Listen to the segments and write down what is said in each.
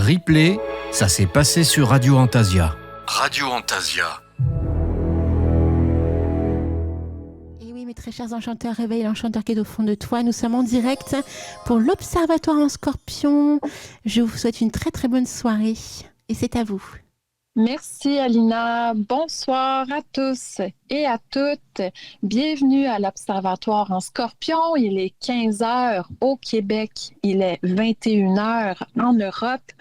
Replay, ça s'est passé sur Radio Antasia. Radio Antasia. Et oui, mes très chers enchanteurs, réveille l'enchanteur qui est au fond de toi. Nous sommes en direct pour l'Observatoire en Scorpion. Je vous souhaite une très très bonne soirée. Et c'est à vous. Merci Alina. Bonsoir à tous et à toutes. Bienvenue à l'Observatoire en Scorpion. Il est 15 heures au Québec. Il est 21 heures en Europe.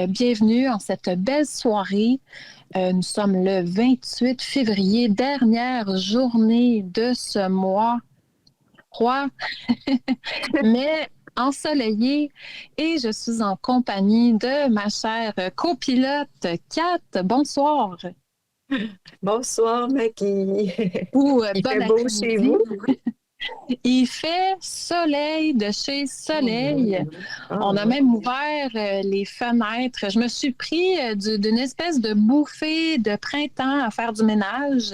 Bienvenue en cette belle soirée. Nous sommes le 28 février, dernière journée de ce mois. Mais ensoleillé, et je suis en compagnie de ma chère copilote Kat. Bonsoir. Bonsoir, Maggie. Il Bon fait beau chez vous? Il fait soleil de chez soleil. On a même ouvert les fenêtres. Je me suis pris d'une espèce de bouffée de printemps à faire du ménage.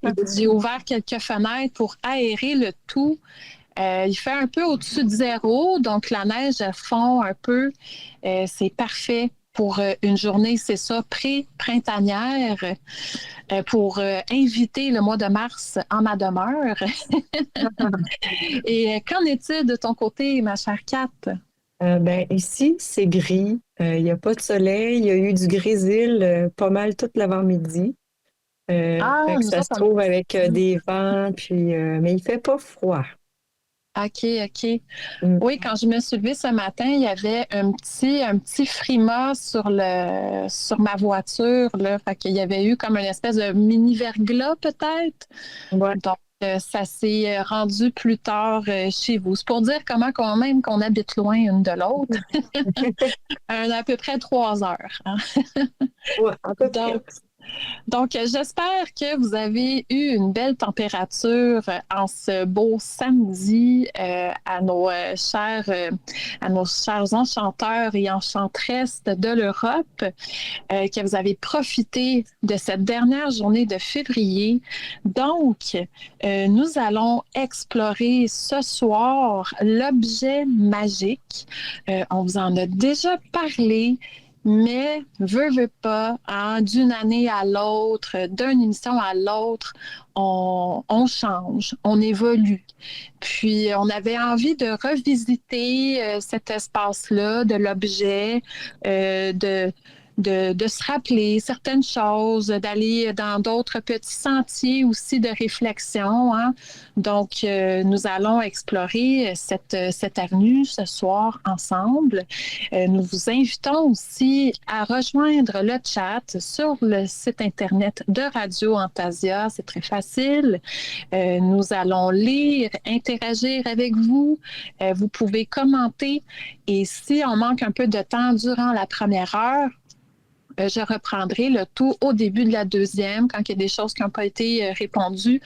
Et j'ai ouvert quelques fenêtres pour aérer le tout. Il fait un peu au-dessus de zéro, donc la neige fond un peu. C'est parfait pour une journée, c'est ça, pré-printanière, pour inviter le mois de mars en ma demeure. Et qu'en est-il de ton côté, ma chère Kat? Ici, c'est gris. Il n'y a pas de soleil. Il y a eu du grésil pas mal toute l'avant-midi. Ça se trouve avec des vents, mais il ne fait pas froid. OK. Oui, quand je me suis levée ce matin, il y avait un petit frima sur ma voiture, là. Fait qu'il y avait eu comme une espèce de mini verglas, peut-être. Ouais. Donc, ça s'est rendu plus tard chez vous. C'est pour dire comment même qu'on habite loin une de l'autre. À peu près 3 heures. Hein? Ouais, à peu près. Donc, j'espère que vous avez eu une belle température en ce beau samedi à nos chers enchanteurs et enchantresses de l'Europe, que vous avez profité de cette dernière journée de février. Donc, nous allons explorer ce soir l'objet magique. On vous en a déjà parlé. Mais, veut pas, hein, d'une année à l'autre, d'une émission à l'autre, on change, on évolue. Puis, on avait envie de revisiter cet espace-là, de l'objet, de se rappeler certaines choses, d'aller dans d'autres petits sentiers aussi de réflexion. Hein. Donc, nous allons explorer cette avenue ce soir ensemble. Nous vous invitons aussi à rejoindre le chat sur le site Internet de Radio Antasia. C'est très facile. Nous allons lire, interagir avec vous. Vous pouvez commenter. Et si on manque un peu de temps durant la première heure, je reprendrai le tout au début de la deuxième, quand il y a des choses qui n'ont pas été répondues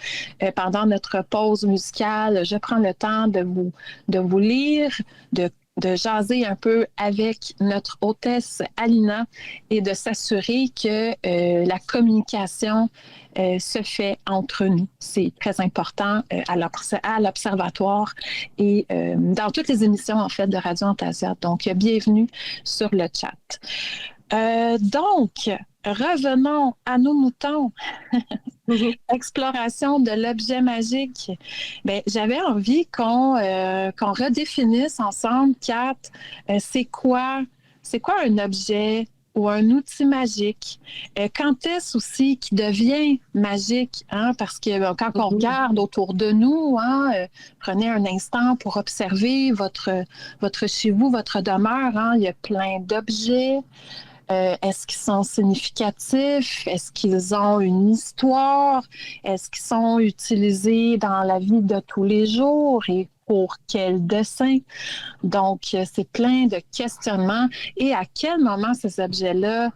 pendant notre pause musicale. Je prends le temps de vous lire, de jaser un peu avec notre hôtesse Alina et de s'assurer que la communication se fait entre nous. C'est très important à l'Observatoire et dans toutes les émissions, en fait, de Radio Antasia. Donc, bienvenue sur le chat. Donc, revenons à nos moutons. Exploration de l'objet magique. Bien, j'avais envie qu'on redéfinisse ensemble, Kat, c'est quoi un objet ou un outil magique? Quand est-ce aussi qu'il devient magique? Hein? Parce que quand on regarde autour de nous, hein, prenez un instant pour observer votre chez vous, votre demeure. Hein? Il y a plein d'objets. Est-ce qu'ils sont significatifs? Est-ce qu'ils ont une histoire? Est-ce qu'ils sont utilisés dans la vie de tous les jours? Et pour quel dessin? Donc, c'est plein de questionnements. Et à quel moment ces objets-là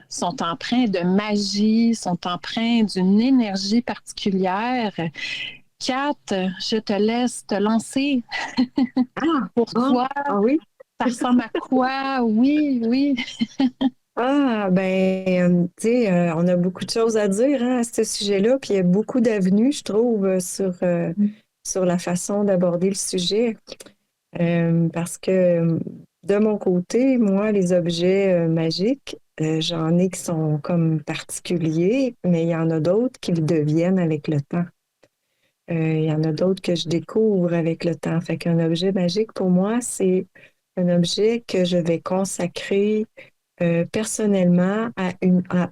sont empreints de magie, sont empreints d'une énergie particulière? Kat, je te laisse te lancer. Pour toi, oui? ça ressemble à quoi? Oui. On a beaucoup de choses à dire à ce sujet-là, puis il y a beaucoup d'avenues, je trouve, sur la façon d'aborder le sujet. Parce que De mon côté, moi, les objets magiques, j'en ai qui sont comme particuliers, mais il y en a d'autres qui le deviennent avec le temps. Il y en a d'autres que je découvre avec le temps. Fait qu'un objet magique, pour moi, c'est un objet que je vais consacrer personnellement à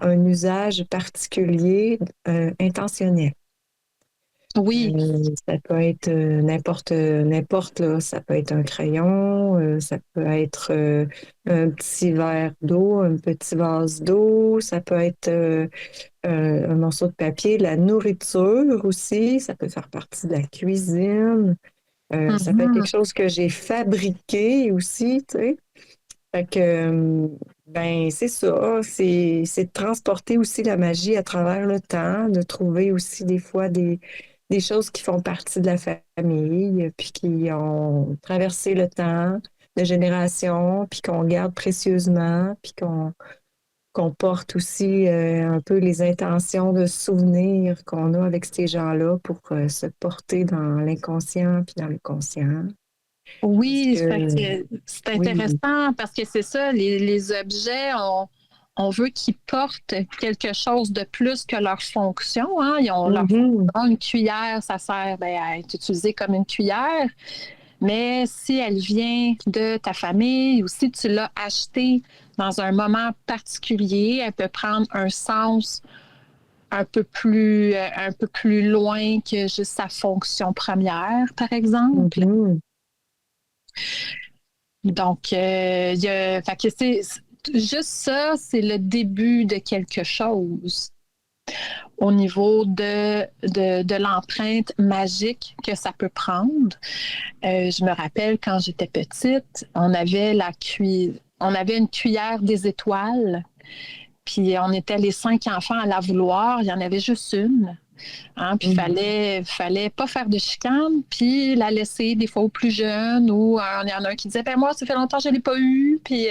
un usage particulier, intentionnel. Oui. Ça peut être n'importe là. Ça peut être un crayon, ça peut être un petit verre d'eau, un petit vase d'eau, ça peut être un morceau de papier, de la nourriture aussi, ça peut faire partie de la cuisine. Ça peut être quelque chose que j'ai fabriqué aussi, tu sais. Fait que, ben, c'est ça, c'est de transporter aussi la magie à travers le temps, de trouver aussi des fois des choses qui font partie de la famille, puis qui ont traversé le temps de génération, puis qu'on garde précieusement, puis qu'on porte aussi un peu les intentions de souvenirs qu'on a avec ces gens-là pour se porter dans l'inconscient puis dans le conscient. Parce Oui, fait que, que c'est oui. intéressant parce que c'est ça, les objets, on veut qu'ils portent quelque chose de plus que leur fonction. Hein. Ils ont leur Mhm. fonction. Une cuillère, ça sert à être utilisé comme une cuillère, mais si elle vient de ta famille ou si tu l'as achetée dans un moment particulier, elle peut prendre un sens un peu plus loin que juste sa fonction première, par exemple. Mhm. Donc, fait que juste ça, c'est le début de quelque chose au niveau de l'empreinte magique que ça peut prendre. Je me rappelle quand j'étais petite, on avait une cuillère des étoiles, puis on était les 5 enfants à la vouloir, il y en avait juste une. Hein, puis Mhm. fallait pas faire de chicane, puis la laisser des fois aux plus jeunes, ou il y en a un qui disait, ben moi, ça fait longtemps que je l'ai pas eu, puis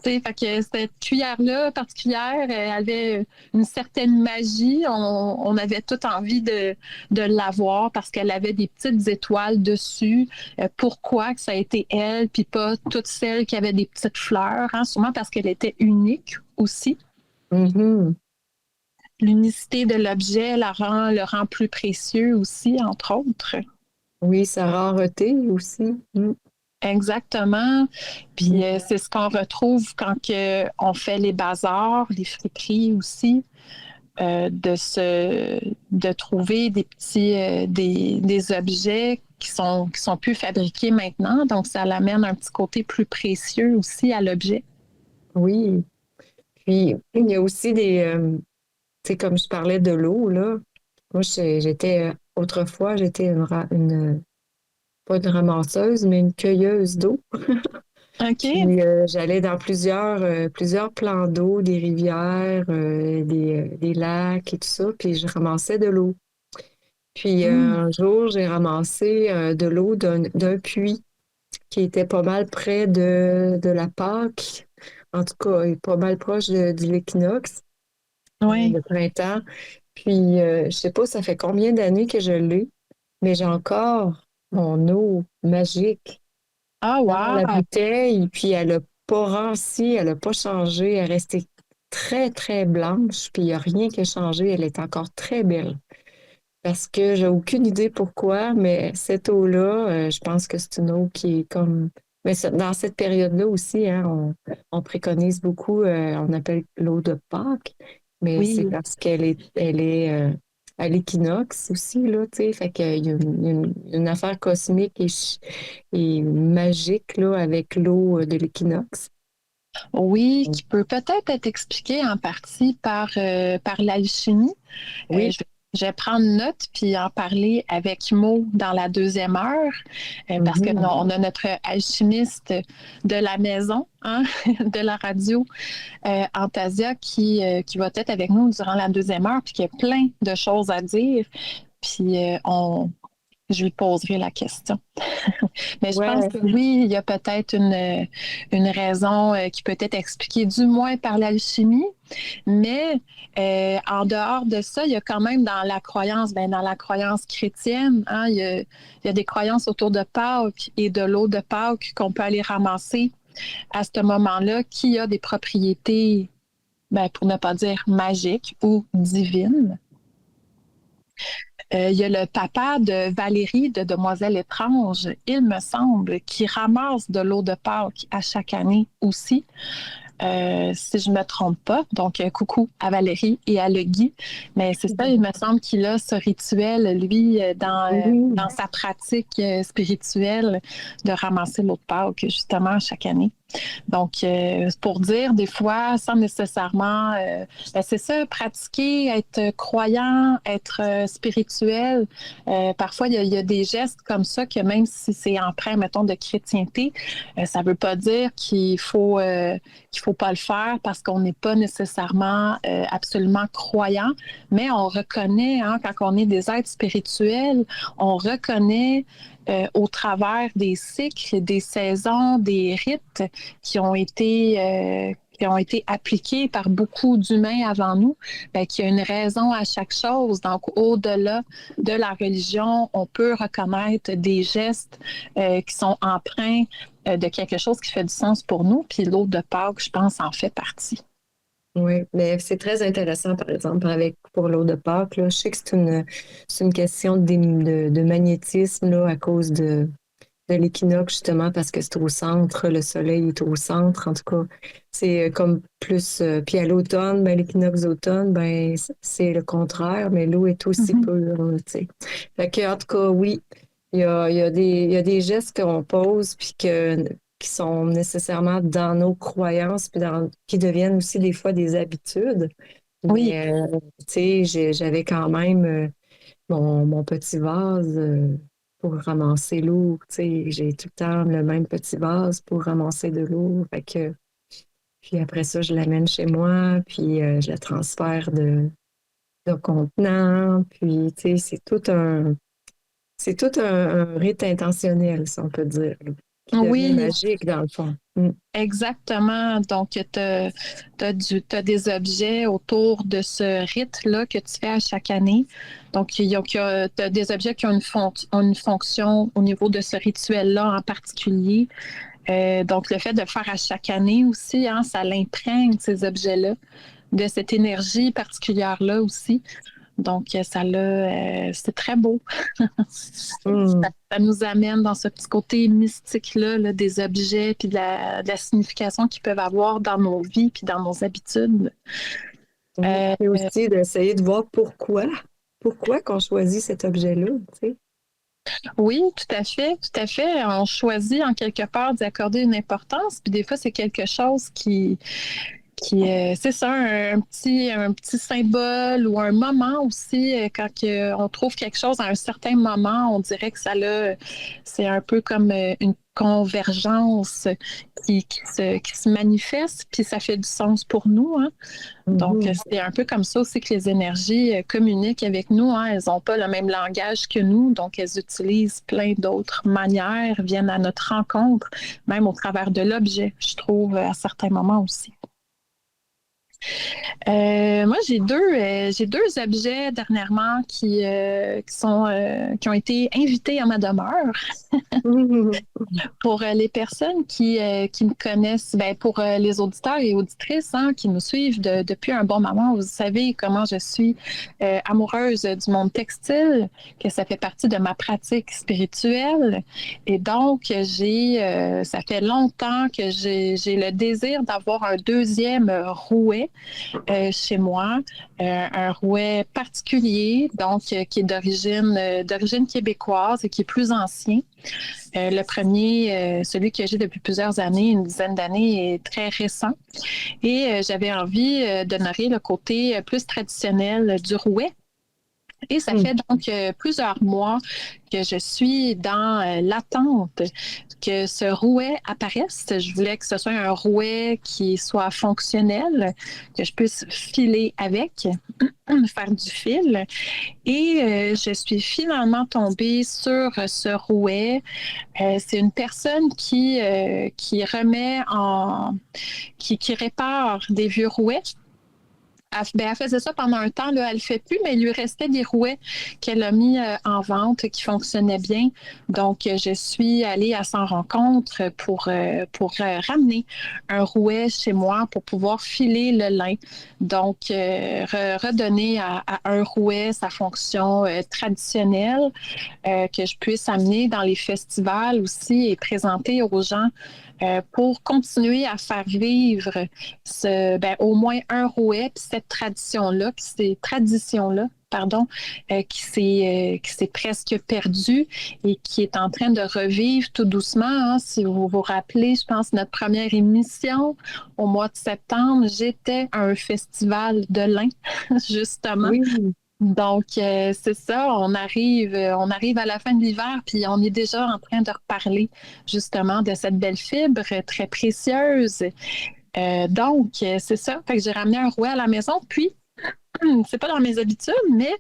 fait que cette cuillère-là particulière, elle avait une certaine magie. On avait tout envie de l'avoir parce qu'elle avait des petites étoiles dessus. Pourquoi que ça a été elle, puis pas toutes celles qui avaient des petites fleurs, hein? Sûrement parce qu'elle était unique aussi. Mhm. L'unicité de l'objet le rend plus précieux aussi, entre autres. Oui, sa rareté aussi. Mhm. Exactement. Puis Mhm. c'est ce qu'on retrouve quand on fait les bazars, les friperies aussi, de trouver des petits des objets qui sont plus fabriqués maintenant. Donc, ça l'amène un petit côté plus précieux aussi à l'objet. Oui. Puis, il y a aussi tu sais, comme je parlais de l'eau, là. Moi, j'étais, autrefois, j'étais pas une ramasseuse, mais une cueilleuse d'eau. OK. Puis j'allais dans plusieurs plans d'eau, des rivières, des lacs et tout ça, puis je ramassais de l'eau. Puis Mm. un jour, j'ai ramassé de l'eau d'un puits qui était pas mal près de la Pâque, en tout cas, il est pas mal proche de l'équinoxe Oui. de printemps. Puis je sais pas, ça fait combien d'années que je l'ai, mais j'ai encore mon eau magique Ah, dans la wow! bouteille, puis elle n'a pas ranci, elle n'a pas changé, elle est restée très, très blanche, puis il n'y a rien qui a changé, elle est encore très belle. Parce que j'ai aucune idée pourquoi, mais cette eau-là, je pense que c'est une eau qui est comme... Mais dans cette période-là aussi, hein, on préconise beaucoup, on appelle l'eau de Pâques, mais c'est Oui. parce elle est à l'équinoxe aussi, là, tu sais, fait qu'il y a une affaire cosmique et magique, là, avec l'eau de l'équinoxe. Oui, qui peut peut-être être expliqué en partie par l'alchimie. Oui. Je vais prendre note puis en parler avec Mo dans la deuxième heure, parce que Mhm. on a notre alchimiste de la maison, hein, de la radio, Antasia, qui va être avec nous durant la deuxième heure, puis qui a plein de choses à dire. Puis je lui poserai la question. Mais je pense Ouais. que oui, il y a peut-être une raison qui peut être expliquée du moins par l'alchimie, mais en dehors de ça, il y a quand même dans la croyance, dans la croyance chrétienne, hein, il y a des croyances autour de Pâques et de l'eau de Pâques qu'on peut aller ramasser à ce moment-là, qui a des propriétés, pour ne pas dire magiques ou divines. Il y a le papa de Valérie de Demoiselle étrange, il me semble, qui ramasse de l'eau de Pâques à chaque année aussi. Si je ne me trompe pas. Donc, coucou à Valérie et à Le Guy. Mais c'est ça, il me semble qu'il a ce rituel, lui, dans sa pratique spirituelle de ramasser l'eau de Pâques, justement, chaque année. Donc, pour dire des fois, sans nécessairement, c'est ça, pratiquer, être croyant, être spirituel. Parfois, il y a des gestes comme ça que même si c'est empreint, mettons, de chrétienté, ça ne veut pas dire qu'il faut pas le faire parce qu'on n'est pas nécessairement absolument croyant, mais on reconnaît, hein, quand on est des êtres spirituels, on reconnaît au travers des cycles, des saisons, des rites qui ont été appliqués par beaucoup d'humains avant nous, qu'il y a une raison à chaque chose. Donc, au-delà de la religion, on peut reconnaître des gestes qui sont empreints de quelque chose qui fait du sens pour nous. Puis l'eau de Pâques, je pense, en fait partie. Oui, mais c'est très intéressant, par exemple, pour l'eau de Pâques. Là, je sais que c'est une question de magnétisme là, à cause de l'équinoxe, justement, parce que c'est au centre, le soleil est au centre. En tout cas, c'est comme plus. Puis à l'automne, l'équinoxe d'automne, c'est le contraire, mais l'eau est aussi pure, tu sais. Fait que, en tout cas, oui, il y a des gestes qu'on pose, puis qui sont nécessairement dans nos croyances, puis qui deviennent aussi des fois des habitudes. Oui. Mais, tu sais, j'avais quand même mon petit vase pour ramasser l'eau. Tu sais, j'ai tout le temps le même petit vase pour ramasser de l'eau. Fait que, puis après ça, je l'amène chez moi, puis je la transfère de contenant. Puis, tu sais, c'est tout un rite intentionnel, si on peut dire, là, qui devient Oui, magique dans le fond. exactement. Donc, tu as des objets autour de ce rite-là que tu fais à chaque année. Donc, tu as des objets qui ont une fonction au niveau de ce rituel-là en particulier. Donc, le fait de le faire à chaque année aussi, hein, ça l'imprègne, ces objets-là, de cette énergie particulière-là aussi. Donc, c'est très beau. Ça nous amène dans ce petit côté mystique-là, là, des objets, puis de la signification qu'ils peuvent avoir dans nos vies, puis dans nos habitudes. Et aussi d'essayer de voir pourquoi qu'on choisit cet objet-là, tu sais. Oui, tout à fait, tout à fait. On choisit en quelque part d'y accorder une importance, puis des fois, c'est quelque chose qui c'est ça, un petit symbole ou un moment aussi, quand on trouve quelque chose à un certain moment, on dirait que c'est un peu comme une convergence qui se manifeste, puis ça fait du sens pour nous, hein. Donc, c'est un peu comme ça aussi que les énergies communiquent avec nous, hein. Elles n'ont pas le même langage que nous, donc elles utilisent plein d'autres manières, viennent à notre rencontre, même au travers de l'objet, je trouve, à certains moments aussi. Moi, j'ai deux objets dernièrement qui ont été invités à ma demeure. Pour les personnes qui me connaissent, pour les auditeurs et auditrices, hein, qui nous suivent depuis un bon moment, vous savez comment je suis amoureuse du monde textile, que ça fait partie de ma pratique spirituelle. Et donc, ça fait longtemps que j'ai le désir d'avoir un deuxième rouet chez moi, un rouet particulier, donc qui est d'origine québécoise et qui est plus ancien. Le premier, celui que j'ai depuis plusieurs années, une dizaine d'années, est très récent. Et j'avais envie d'honorer le côté plus traditionnel du rouet. Et ça fait donc plusieurs mois que je suis dans l'attente que ce rouet apparaisse. Je voulais que ce soit un rouet qui soit fonctionnel, que je puisse filer avec, faire du fil. Et je suis finalement tombée sur ce rouet. C'est une personne qui qui répare des vieux rouets. Elle faisait ça pendant un temps, là, elle ne le fait plus, mais il lui restait des rouets qu'elle a mis en vente qui fonctionnaient bien. Donc, je suis allée à son rencontre pour ramener un rouet chez moi pour pouvoir filer le lin. Donc, redonner à un rouet sa fonction traditionnelle, que je puisse amener dans les festivals aussi et présenter aux gens pour continuer à faire vivre au moins un rouet, puis cette tradition-là, qui s'est presque perdue et qui est en train de revivre tout doucement. Hein. Si vous vous rappelez, je pense, notre première émission au mois de septembre, j'étais à un festival de lin, justement. Oui. Donc, c'est ça, on arrive à la fin de l'hiver, puis on est déjà en train de reparler justement de cette belle fibre très précieuse. Donc, c'est ça. Fait que j'ai ramené un rouet à la maison, puis c'est pas dans mes habitudes, mais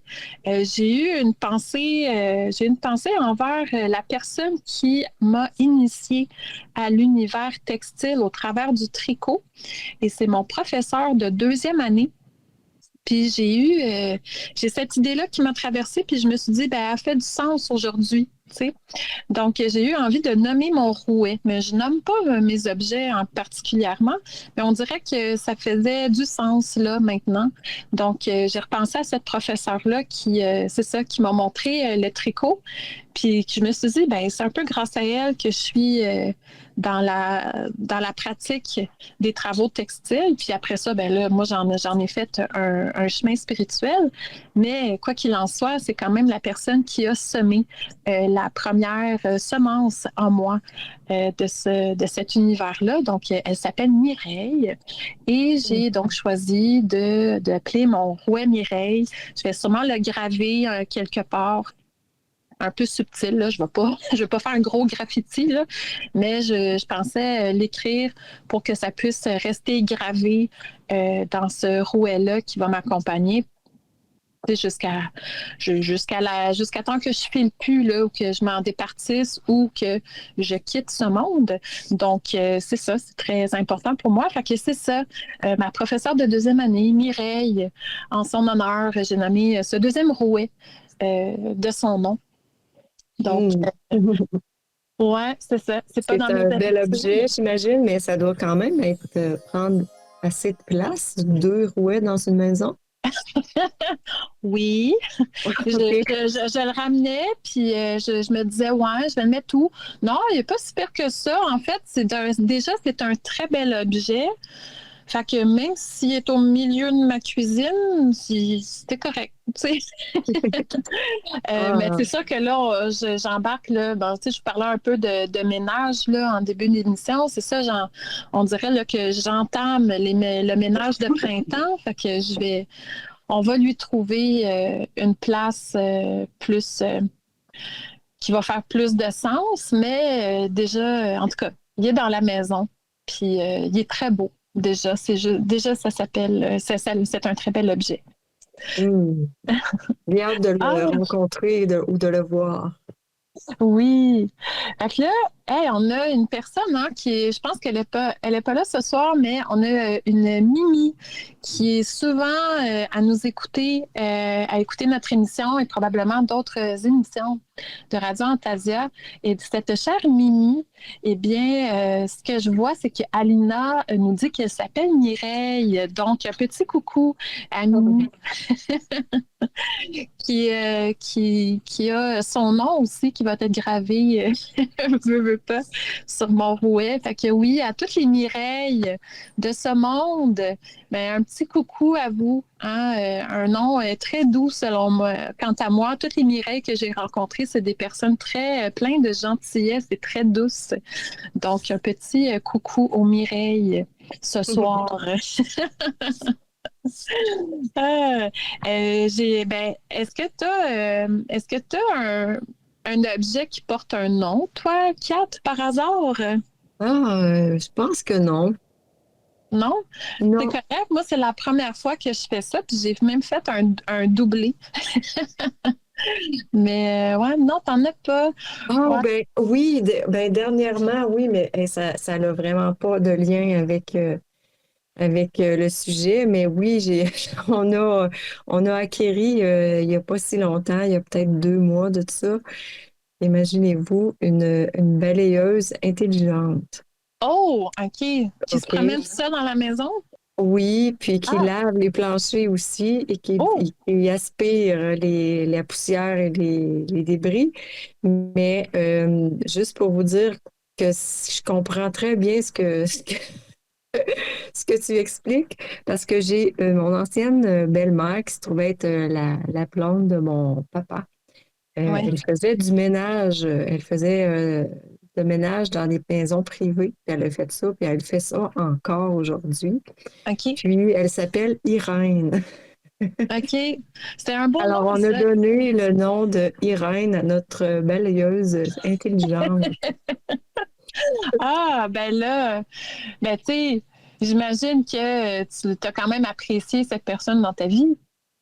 j'ai eu une pensée envers la personne qui m'a initiée à l'univers textile au travers du tricot. Et c'est mon professeur de 2e année. Puis j'ai cette idée-là qui m'a traversée, puis je me suis dit, elle fait du sens aujourd'hui. Tu sais. Donc, j'ai eu envie de nommer mon rouet, mais je nomme pas mes objets en particulièrement, mais on dirait que ça faisait du sens là maintenant. Donc, j'ai repensé à cette professeure-là qui m'a montré le tricot, puis je me suis dit, c'est un peu grâce à elle que je suis dans la pratique des travaux textiles. Puis après ça, moi, j'en ai fait un chemin spirituel. Mais quoi qu'il en soit, c'est quand même la personne qui a semé la première semence en moi de cet univers-là. Donc, elle s'appelle Mireille. Et j'ai donc choisi d'appeler mon rouet Mireille. Je vais sûrement le graver quelque part, un peu subtil, là. Je vais pas faire un gros graffiti, là, mais je pensais l'écrire pour que ça puisse rester gravé dans ce rouet-là qui va m'accompagner jusqu'à temps que je file plus, là, ou que je m'en départisse ou que je quitte ce monde. Donc, c'est ça, c'est très important pour moi. Fait que c'est ça, ma professeure de 2e année, Mireille, en son honneur, j'ai nommé ce 2e rouet de son nom. Donc, ouais, c'est ça. C'est pas dans un bel objet, j'imagine, mais ça doit quand même prendre assez de place, 2 rouets dans une maison. Oui. Je le ramenais, puis je me disais, ouais, je vais le mettre où? Non, il n'est pas si pire que ça. En fait, c'est un très bel objet. Fait que même s'il est au milieu de ma cuisine, c'était correct. Tu sais. Mais c'est sûr que là, j'embarque, là, je parlais un peu de ménage là, en début d'émission. C'est ça, on dirait là, que j'entame le ménage de printemps. Fait que on va lui trouver une place plus qui va faire plus de sens, mais déjà, en tout cas, il est dans la maison. Puis il est très beau. Déjà, ça s'appelle, c'est un très bel objet. J'ai hâte de le rencontrer ou de le voir. Oui. Fait que là, on a une personne je pense qu'elle n'est pas là ce soir, mais on a une Mimi qui est souvent à nous écouter, à écouter notre émission et probablement d'autres émissions de Radio Antasia. Et cette chère Mimi, eh bien, ce que je vois, c'est qu'Alina nous dit qu'elle s'appelle Mireille. Donc, un petit coucou à Mimi. qui a son nom aussi qui va être gravé veux pas, sur mon rouet. Fait que oui, à toutes les Mireilles de ce monde, un petit coucou à vous. Hein? Un nom très doux selon moi. Quant à moi, toutes les Mireilles que j'ai rencontrées, c'est des personnes très pleines de gentillesse et très douces. Donc, un petit coucou aux Mireilles ce soir. Est-ce que tu as un objet qui porte un nom, toi, Kat, par hasard? Je pense que non. Non? C'est Non. correct. Moi, c'est la première fois que je fais ça, puis j'ai même fait un doublé. Mais ouais, non, t'en as pas. Ah, Ouais. ben oui, dernièrement, oui, mais ça n'a vraiment pas de lien avec le sujet. Mais oui, on a acquéri il n'y a pas si longtemps, il y a peut-être 2 mois de ça. Imaginez-vous une balayeuse intelligente. Oh, OK. Qui se OK? promène tout ça dans la maison? Oui, puis qui Ah, lave les planchers aussi et oh, qui aspire la poussière et les débris. Mais juste pour vous dire que je comprends très bien ce que tu expliques, parce que j'ai mon ancienne belle-mère qui se trouvait être la blonde de mon papa. oui. Elle faisait du ménage, elle faisait le ménage dans des maisons privées. Elle a fait ça, puis elle fait ça encore aujourd'hui. OK. Puis elle s'appelle Irène. OK. C'était un beau Alors, nom, on a ça. donné le nom de Irène à notre balayeuse intelligente. Ah, ben là, ben tu sais, j'imagine que tu as quand même apprécié cette personne dans ta vie.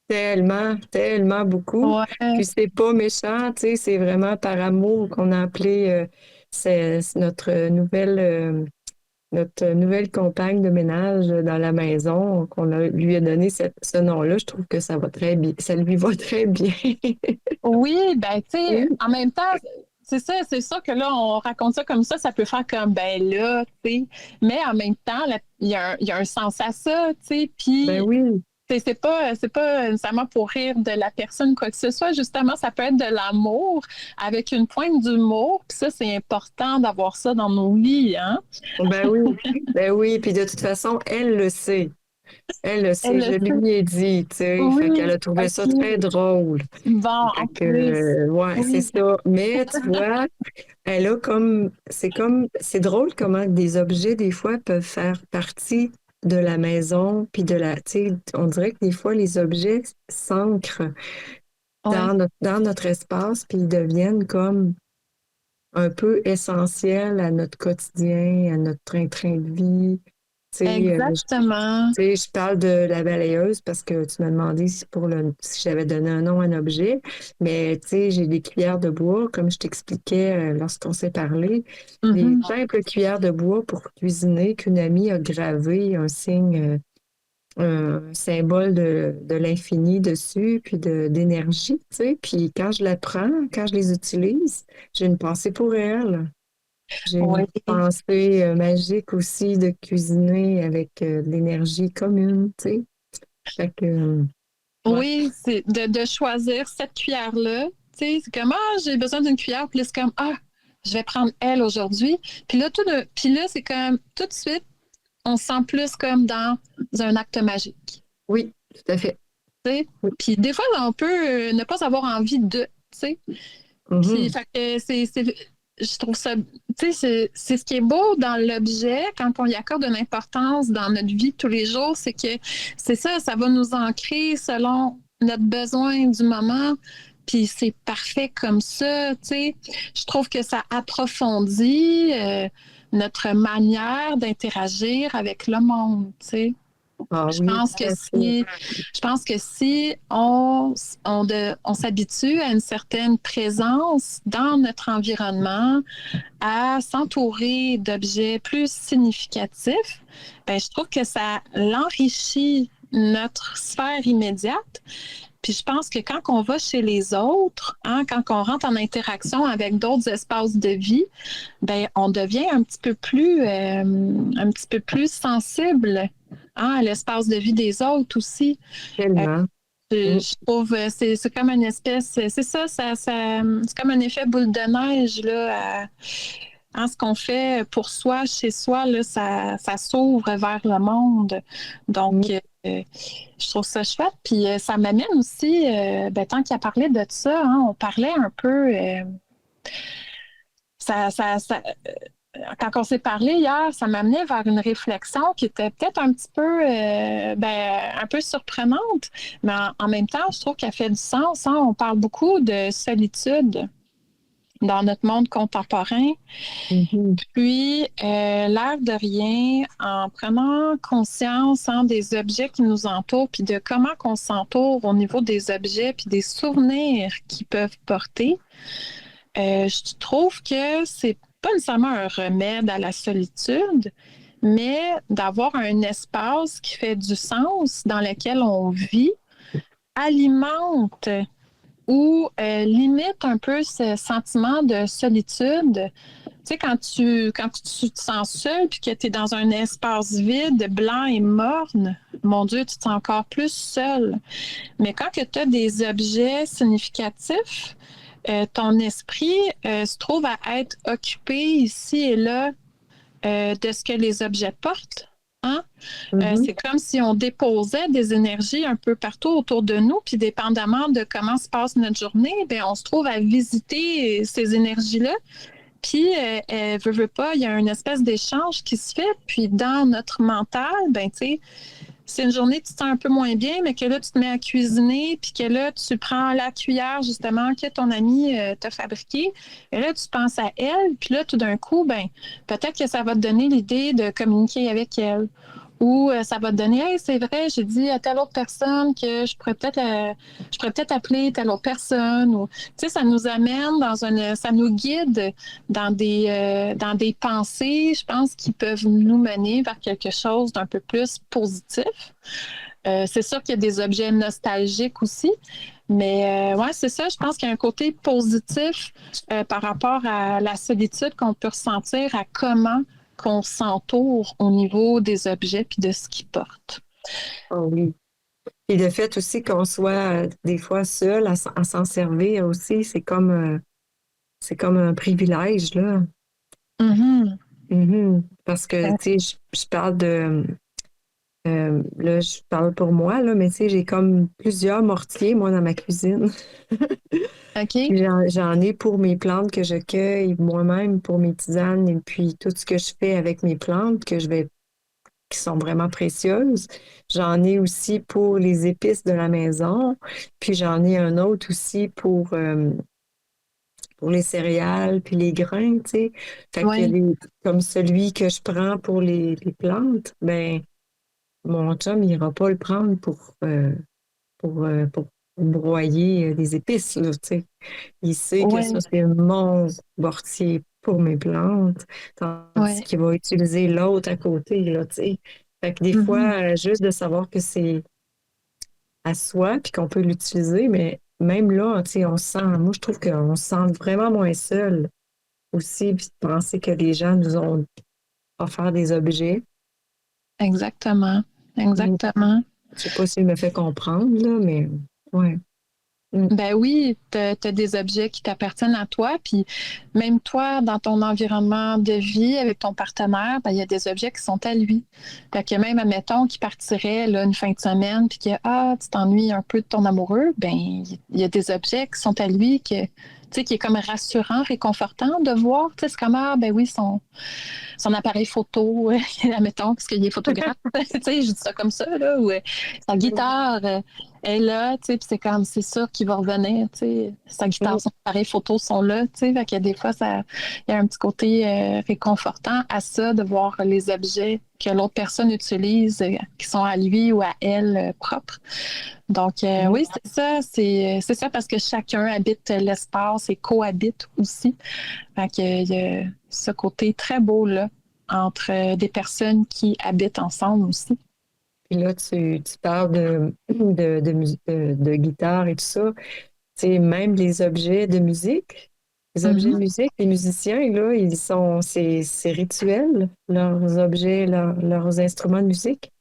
Tellement, tellement beaucoup. Ouais. Puis c'est pas méchant, tu sais, c'est vraiment par amour qu'on a appelé c'est notre nouvelle compagne de ménage dans la maison, lui a donné ce nom-là. Je trouve que ça va très bien, ça lui va très bien. Oui, ben tu sais, Oui, en même temps, c'est ça, c'est sûr que là, on raconte ça comme ça peut faire comme ben là, tu sais. Mais en même temps, il y a un sens à ça, tu sais. ben Puis oui. c'est pas nécessairement pour rire de la personne, quoi que ce soit. Justement, ça peut être de l'amour avec une pointe d'humour. Puis ça, c'est important d'avoir ça dans nos vies, hein. Ben oui, ben oui. Puis de toute façon, elle le sait. Elle le Elle sait, le je sait. lui ai dit, tu sais. Fait qu'elle Oui, a trouvé ça OK. très drôle. Bon, Fait en que, plus. ouais, c'est Oui. ça. Mais tu vois, c'est drôle comment des objets, des fois, peuvent faire partie de la maison, puis tu sais, on dirait que des fois, les objets s'ancrent Oui. dans notre espace, puis ils deviennent comme un peu essentiels à notre quotidien, à notre train-train de vie. Tu sais, Exactement. tu sais, je parle de la balayeuse parce que tu m'as demandé si j'avais donné un nom à un objet, mais tu sais, j'ai des cuillères de bois, comme je t'expliquais lorsqu'on s'est parlé, des Mhm. simples cuillères de bois pour cuisiner qu'une amie a gravé un signe, un symbole de l'infini dessus, puis d'énergie, tu sais. Puis quand je la prends, quand je les utilise, j'ai une pensée pour elle. J'ai une Oui. pensée magique aussi de cuisiner avec de l'énergie commune, tu sais. Fait que, ouais. Oui, c'est de choisir cette cuillère-là. Tu sais, c'est comme, ah, j'ai besoin d'une cuillère. Puis là, c'est comme, ah, je vais prendre elle aujourd'hui. Puis là, c'est comme, tout de suite, on se sent plus comme dans un acte magique. Oui, tout à fait. Tu sais. Oui. Puis des fois, on peut ne pas avoir envie de, tu sais. Puis, Mhm. fait que je trouve ça, tu sais, c'est ce qui est beau dans l'objet quand on y accorde une importance dans notre vie de tous les jours, c'est que c'est ça, ça va nous ancrer selon notre besoin du moment. Puis c'est parfait comme ça, tu sais. Je trouve que ça approfondit notre manière d'interagir avec le monde, tu sais. Ah Je oui, pense tout que à fait. si on s'habitue à une certaine présence dans notre environnement, à s'entourer d'objets plus significatifs, ben, je trouve que ça l'enrichit notre sphère immédiate. Puis je pense que quand on va chez les autres, hein, quand on rentre en interaction avec d'autres espaces de vie, ben on devient un petit peu plus sensible, hein, à l'espace de vie des autres aussi. Euh, Tellement. Mm. je trouve c'est comme une espèce, c'est c'est comme un effet boule de neige là. Hein, ce qu'on fait pour soi, chez soi, là, ça s'ouvre vers le monde. Donc, Mm. je trouve ça chouette. Puis, ça m'amène aussi, ben, tant qu'il a parlé de ça, hein, on parlait un peu, ça, quand on s'est parlé hier, ça m'amenait vers une réflexion qui était peut-être un petit peu, un peu surprenante, mais en même temps, je trouve qu'elle fait du sens. Hein. On parle beaucoup de solitude dans notre monde contemporain. Mhm. Puis, l'air de rien, en prenant conscience des objets qui nous entourent, puis de comment on s'entoure au niveau des objets, puis des souvenirs qu'ils peuvent porter, je trouve que c'est pas nécessairement un remède à la solitude, mais d'avoir un espace qui fait du sens, dans lequel on vit, alimente ou limite un peu ce sentiment de solitude. Tu sais, quand tu te sens seul puis que tu es dans un espace vide, blanc et morne, mon Dieu, tu te sens encore plus seul. Mais quand tu as des objets significatifs, ton esprit se trouve à être occupé ici et là de ce que les objets portent. Hein? Mhm. C'est comme si on déposait des énergies un peu partout autour de nous, puis dépendamment de comment se passe notre journée, bien, on se trouve à visiter ces énergies-là. Puis, veut pas, il y a une espèce d'échange qui se fait. Puis, dans notre mental, ben, tu sais, c'est une journée tu te sens un peu moins bien, mais que là, tu te mets à cuisiner, puis que là, tu prends la cuillère, justement, que ton ami t'a fabriquée, et là, tu penses à elle, puis là, tout d'un coup, ben, peut-être que ça va te donner l'idée de communiquer avec elle. Ou ça va te donner, hey, c'est vrai, j'ai dit à telle autre personne que je pourrais peut-être appeler telle autre personne. Ou, tu sais, ça nous amène ça nous guide dans des pensées, je pense, qui peuvent nous mener vers quelque chose d'un peu plus positif. C'est sûr qu'il y a des objets nostalgiques aussi, mais ouais, c'est ça. Je pense qu'il y a un côté positif par rapport à la solitude qu'on peut ressentir, à comment qu'on s'entoure au niveau des objets puis de ce qu'ils portent. Oh oui. Et le fait aussi qu'on soit des fois seul à s'en servir aussi, c'est comme un privilège, là. Mhm. Mhm. Parce que, tu sais, je parle là, je parle pour moi, là, mais tu sais, j'ai comme plusieurs mortiers, moi, dans ma cuisine. OK. Puis j'en ai pour mes plantes que je cueille moi-même, pour mes tisanes, et puis tout ce que je fais avec mes plantes qui sont vraiment précieuses. J'en ai aussi pour les épices de la maison, puis j'en ai un autre aussi pour les céréales, puis les grains, tu sais. Fait que Oui. comme celui que je prends pour les plantes, ben mon chum, il n'ira pas le prendre pour broyer des épices, là, tu sais. Il sait que ça, Oui. c'est mon mortier pour mes plantes, tandis Oui. qu'il va utiliser l'autre à côté, là, tu sais. Fait que des Mhm. fois, juste de savoir que c'est à soi, puis qu'on peut l'utiliser, mais même là, tu sais, moi, je trouve qu'on se sent vraiment moins seul aussi, puis de penser que les gens nous ont offert des objets. Exactement. Mm. Exactement. Je sais pas s'il me fait comprendre, là, mais ouais. Mm. Ben oui, tu as des objets qui t'appartiennent à toi, puis même toi, dans ton environnement de vie avec ton partenaire, ben, il y a des objets qui sont à lui. Fait que même, admettons, qu'il partirait là, une fin de semaine, puis que tu t'ennuies un peu de ton amoureux, ben il y a des objets qui sont à lui qui est comme rassurant, réconfortant de voir. Tu sais, c'est comme, ben oui, son appareil photo, admettons, parce qu'il est photographe. Tu sais, je dis ça comme ça, là, ou sa guitare est là, tu sais, puis c'est comme, c'est sûr qu'il va revenir, tu sais. Sa guitare, son appareil photo sont là, tu sais. Fait que des fois, il y a un petit côté réconfortant à ça, de voir les objets que l'autre personne utilise, qui sont à lui ou à elle propres. Donc, Mm. oui, c'est ça parce que chacun habite l'espace et cohabite aussi. Fait qu'il y a ce côté très beau là, entre des personnes qui habitent ensemble aussi. Puis là, tu parles de guitare et tout ça. Tu sais, même les objets de musique, les objets de Mhm. musique, les musiciens, là, c'est rituel, leurs objets, leurs instruments de musique.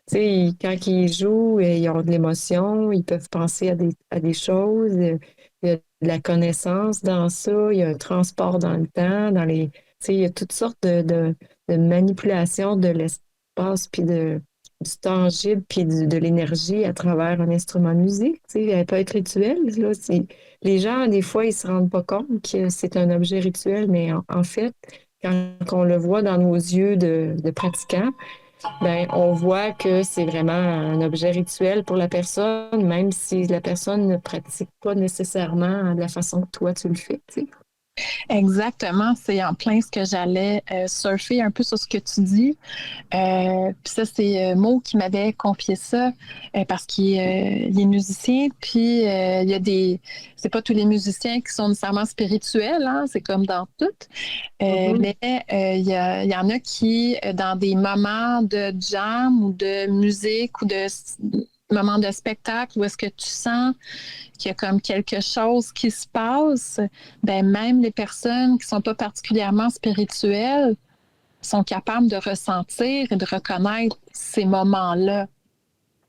Tu sais, quand ils jouent, ils ont de l'émotion, ils peuvent penser à des choses, il y a de la connaissance dans ça, il y a un transport dans le temps, tu sais, il y a toutes sortes de manipulations de l'espace, puis du tangible, puis de l'énergie à travers un instrument de musique. Tu sais, elle peut être rituelle. Là, les gens, des fois, ils se rendent pas compte que c'est un objet rituel, mais en fait, quand on le voit dans nos yeux de pratiquants, ben, on voit que c'est vraiment un objet rituel pour la personne, même si la personne ne pratique pas nécessairement de la façon que toi tu le fais, tu sais. Exactement, c'est en plein ce que j'allais surfer un peu sur ce que tu dis. Puis ça, c'est Mo qui m'avait confié ça parce il est musicien. Puis il y a c'est pas tous les musiciens qui sont nécessairement spirituels, hein, c'est comme dans tout. Mais il y en a qui, dans des moments de jam ou de musique ou de moments de spectacle où est-ce que tu sens qu'il y a comme quelque chose qui se passe, ben même les personnes qui sont pas particulièrement spirituelles sont capables de ressentir et de reconnaître ces moments-là.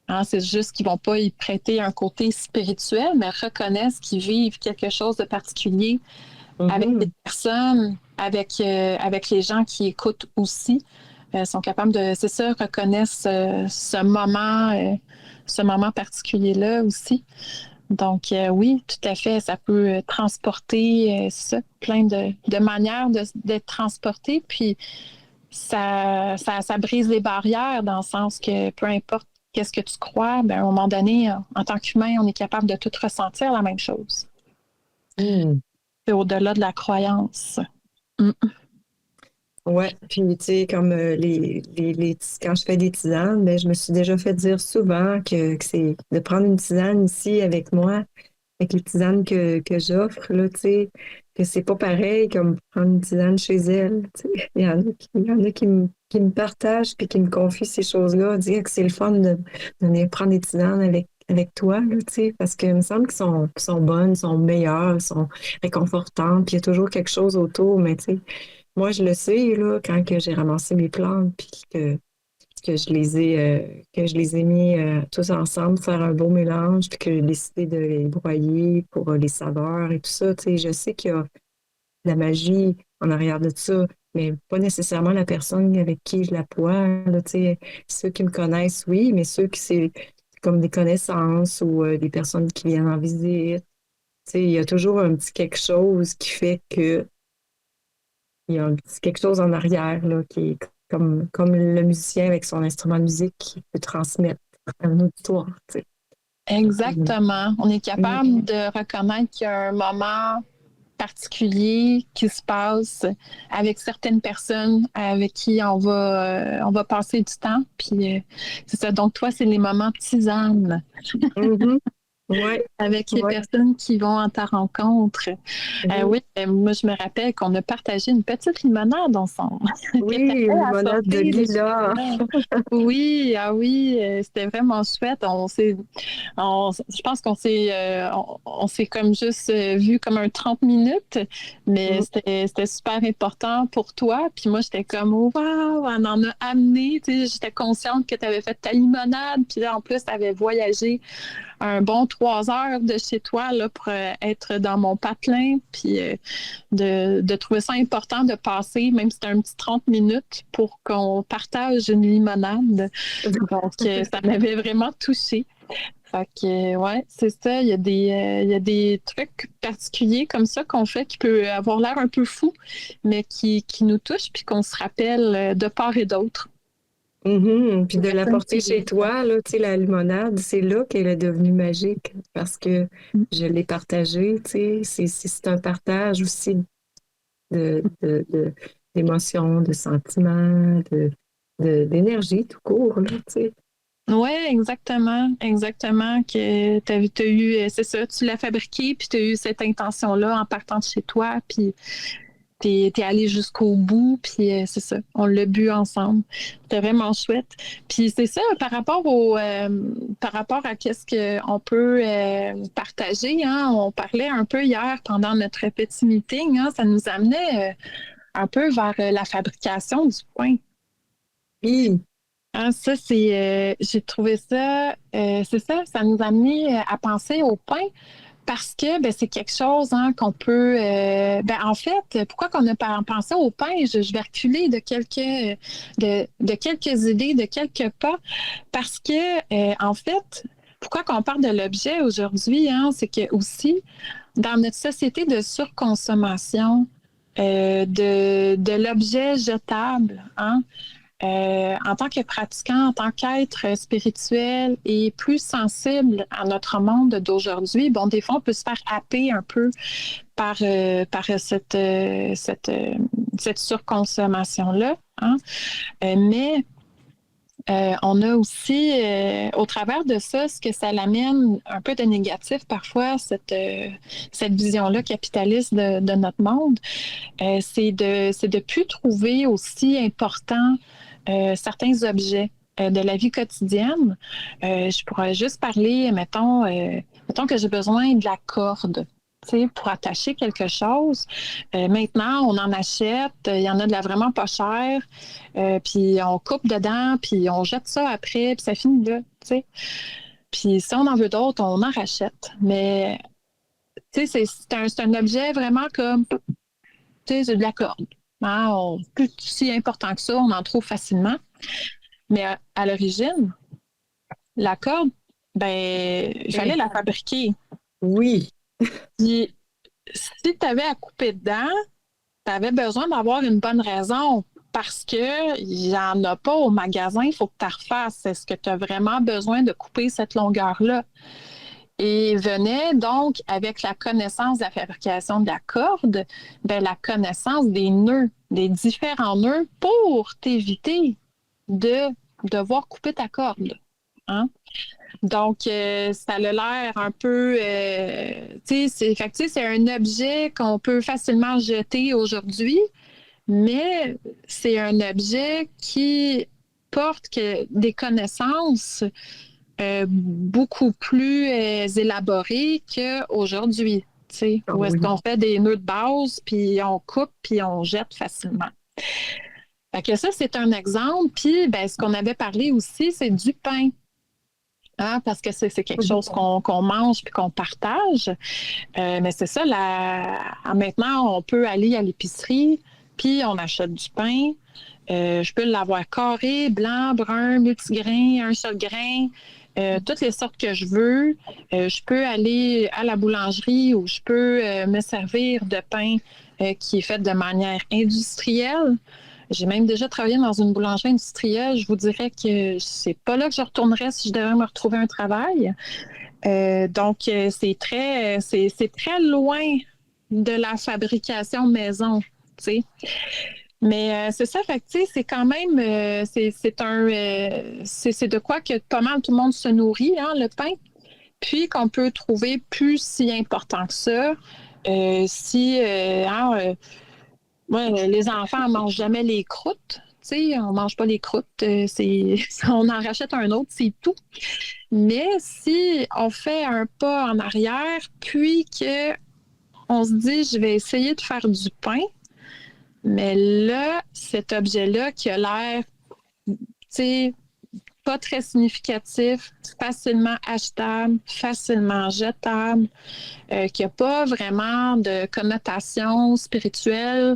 Hein, c'est juste qu'ils vont pas y prêter un côté spirituel, mais reconnaissent qu'ils vivent quelque chose de particulier avec les personnes, avec les gens qui écoutent aussi. Sont capables de, c'est ça, reconnaissent ce moment particulier-là aussi. Donc, oui, tout à fait, ça peut transporter, ça, plein de manières d'être transporté. Puis, ça brise les barrières dans le sens que peu importe qu'est-ce que tu crois, ben, à un moment donné, en tant qu'humain, on est capable de tout ressentir la même chose. C'est au-delà de la croyance. Ouais, puis tu sais, comme quand je fais des tisanes, ben, je me suis déjà fait dire souvent que c'est de prendre une tisane ici avec moi, avec les tisanes que j'offre, là, tu sais, que c'est pas pareil comme prendre une tisane chez elle. Tu sais. Il y en a qui me partagent puis qui me confient ces choses-là, dire que c'est le fun de venir prendre des tisanes avec toi, là, tu sais, parce qu'il me semble qu'ils sont bonnes, sont meilleures, sont réconfortantes, puis il y a toujours quelque chose autour, mais tu sais. Moi, je le sais, là, quand que j'ai ramassé mes plantes, puis que que je les ai mis tous ensemble, faire un beau mélange, puis que j'ai décidé de les broyer pour les saveurs et tout ça. Tu sais, je sais qu'il y a de la magie en arrière de ça, mais pas nécessairement la personne avec qui je la bois. Là, tu sais, ceux qui me connaissent, oui, mais ceux qui c'est comme des connaissances ou des personnes qui viennent en visite. Tu sais, il y a toujours un petit quelque chose qui fait que il y a quelque chose en arrière là, qui est comme le musicien avec son instrument de musique qui peut transmettre un auditoire. Tu sais. Exactement. On est capable de reconnaître qu'il y a un moment particulier qui se passe avec certaines personnes avec qui on va passer du temps. Puis c'est ça. Donc, toi, c'est les moments tisane. Ouais, Avec les personnes qui vont à ta rencontre. Oui, moi, je me rappelle qu'on a partagé une petite limonade ensemble. Oui, une limonade de lilas. Oui, ah oui, c'était vraiment chouette. Je pense on s'est comme juste vu comme un 30 minutes, mais c'était super important pour toi. Puis moi, j'étais comme, wow, on en a amené. Tu sais, j'étais consciente que tu avais fait ta limonade. Puis là, en plus, tu avais voyagé un bon 3 heures de chez toi là, pour être dans mon patelin, puis de trouver ça important de passer, même si c'était un petit 30 minutes, pour qu'on partage une limonade. Donc, ça m'avait vraiment touchée. Fait que, ouais, c'est ça. Il y a des trucs particuliers comme ça qu'on fait qui peut avoir l'air un peu fou, mais qui nous touchent, puis qu'on se rappelle de part et d'autre. Puis de l'apporter chez toi, là, tu sais, la limonade, c'est là qu'elle est devenue magique parce que je l'ai partagée, tu sais. C'est un partage aussi d'émotions, de sentiments, d'énergie tout court, là, tu sais. Oui, exactement. Exactement. Que t'as eu, c'est ça, tu l'as fabriqué, puis tu as eu cette intention-là en partant de chez toi, puis t'es allé jusqu'au bout, puis c'est ça, on l'a bu ensemble. C'était vraiment chouette. Puis c'est ça, par rapport à qu'est-ce qu'on peut partager, hein, on parlait un peu hier pendant notre petit meeting, hein, ça nous amenait un peu vers la fabrication du pain. Oui. Hein, ça, j'ai trouvé ça, c'est ça, ça nous a amené à penser au pain. Parce que ben, c'est quelque chose hein, qu'on peut. En fait, pourquoi qu'on a pensé au pain? Je vais reculer de quelques idées, de quelques pas. Parce que, en fait, pourquoi qu'on parle de l'objet aujourd'hui, hein, c'est que aussi, dans notre société de surconsommation, de l'objet jetable, hein? En tant que pratiquant, en tant qu'être spirituel et plus sensible à notre monde d'aujourd'hui, bon, des fois, on peut se faire happer un peu par cette surconsommation-là, hein? Mais on a aussi, au travers de ça, ce que ça l'amène un peu de négatif parfois, cette vision-là capitaliste de notre monde, c'est de plus trouver aussi important certains objets de la vie quotidienne. Je pourrais juste parler, mettons que j'ai besoin de la corde. Pour attacher quelque chose. Maintenant, on en achète, il y en a de la vraiment pas chère, puis on coupe dedans, puis on jette ça après, puis ça finit là. T'sais. Puis si on en veut d'autres, on en rachète. Mais c'est un objet vraiment comme, c'est de la corde. Hein? Plus si important que ça, on en trouve facilement. Mais à l'origine, la corde, ben, il fallait la fabriquer. Oui. Puis, si tu avais à couper dedans, tu avais besoin d'avoir une bonne raison parce qu'il n'y en a pas au magasin, il faut que tu refasses. Est-ce que tu as vraiment besoin de couper cette longueur-là? Et venait donc, avec la connaissance de la fabrication de la corde, ben, la connaissance des nœuds, des différents nœuds pour t'éviter de devoir couper ta corde. Hein? Donc, ça a l'air un peu... c'est un objet qu'on peut facilement jeter aujourd'hui, mais c'est un objet qui porte des connaissances beaucoup plus élaborées qu'aujourd'hui. Où est-ce qu'on fait des nœuds de base, puis on coupe, puis on jette facilement. Fait que ça, c'est un exemple. Puis, ben, ce qu'on avait parlé aussi, c'est du pain. Hein, parce que c'est quelque chose qu'on mange puis qu'on partage. Mais c'est ça, maintenant, on peut aller à l'épicerie, puis on achète du pain. Je peux l'avoir carré, blanc, brun, multigrain, un seul grain, toutes les sortes que je veux. Je peux aller à la boulangerie où je peux me servir de pain qui est fait de manière industrielle. J'ai même déjà travaillé dans une boulangerie industrielle. Je vous dirais que c'est pas là que je retournerais si je devais me retrouver un travail. Donc, c'est très loin de la fabrication maison, tu sais. Mais c'est ça, fait que, c'est quand même, c'est de quoi que pas mal tout le monde se nourrit, hein, le pain. Puis qu'on peut trouver plus si important que ça. Ouais, les enfants ne mangent jamais les croûtes. On ne mange pas les croûtes. On en rachète un autre, c'est tout. Mais si on fait un pas en arrière, puis qu'on se dit, je vais essayer de faire du pain, mais là, cet objet-là qui a l'air, pas très significatif, facilement achetable, facilement jetable, qui n'a pas vraiment de connotation spirituelle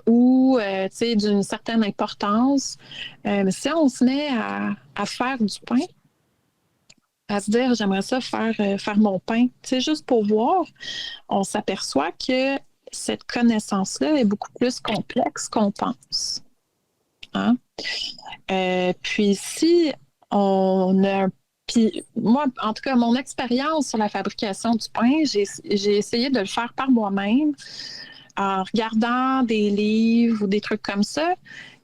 ou d'une certaine importance. Mais si on se met à faire du pain, à se dire j'aimerais ça faire mon pain, juste pour voir, on s'aperçoit que cette connaissance-là est beaucoup plus complexe qu'on pense. Hein? Puis si on a... Puis moi, en tout cas, mon expérience sur la fabrication du pain, j'ai essayé de le faire par moi-même en regardant des livres ou des trucs comme ça.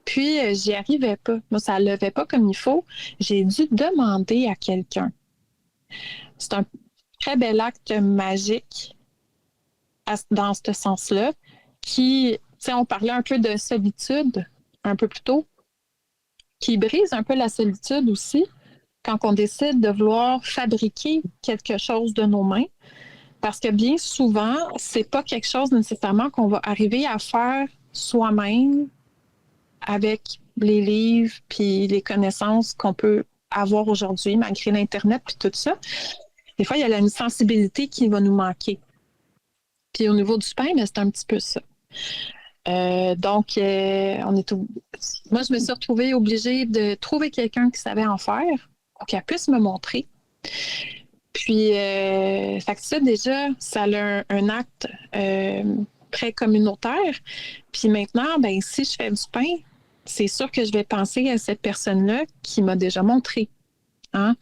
Puis, j'y arrivais pas. Moi, ça ne levait pas comme il faut. J'ai dû demander à quelqu'un. C'est un très bel acte magique dans ce sens-là qui, on parlait un peu de solitude un peu plus tôt, qui brise un peu la solitude aussi quand on décide de vouloir fabriquer quelque chose de nos mains. Parce que bien souvent, c'est pas quelque chose nécessairement qu'on va arriver à faire soi-même avec les livres puis les connaissances qu'on peut avoir aujourd'hui, malgré l'Internet puis tout ça. Des fois, il y a une sensibilité qui va nous manquer. Puis au niveau du pain, mais c'est un petit peu ça. Moi, je me suis retrouvée obligée de trouver quelqu'un qui savait en faire pour qu'elle puisse me montrer. Puis, fait que ça, déjà, ça a un acte communautaire. Puis maintenant, ben si je fais du pain, c'est sûr que je vais penser à cette personne-là qui m'a déjà montré. Hein?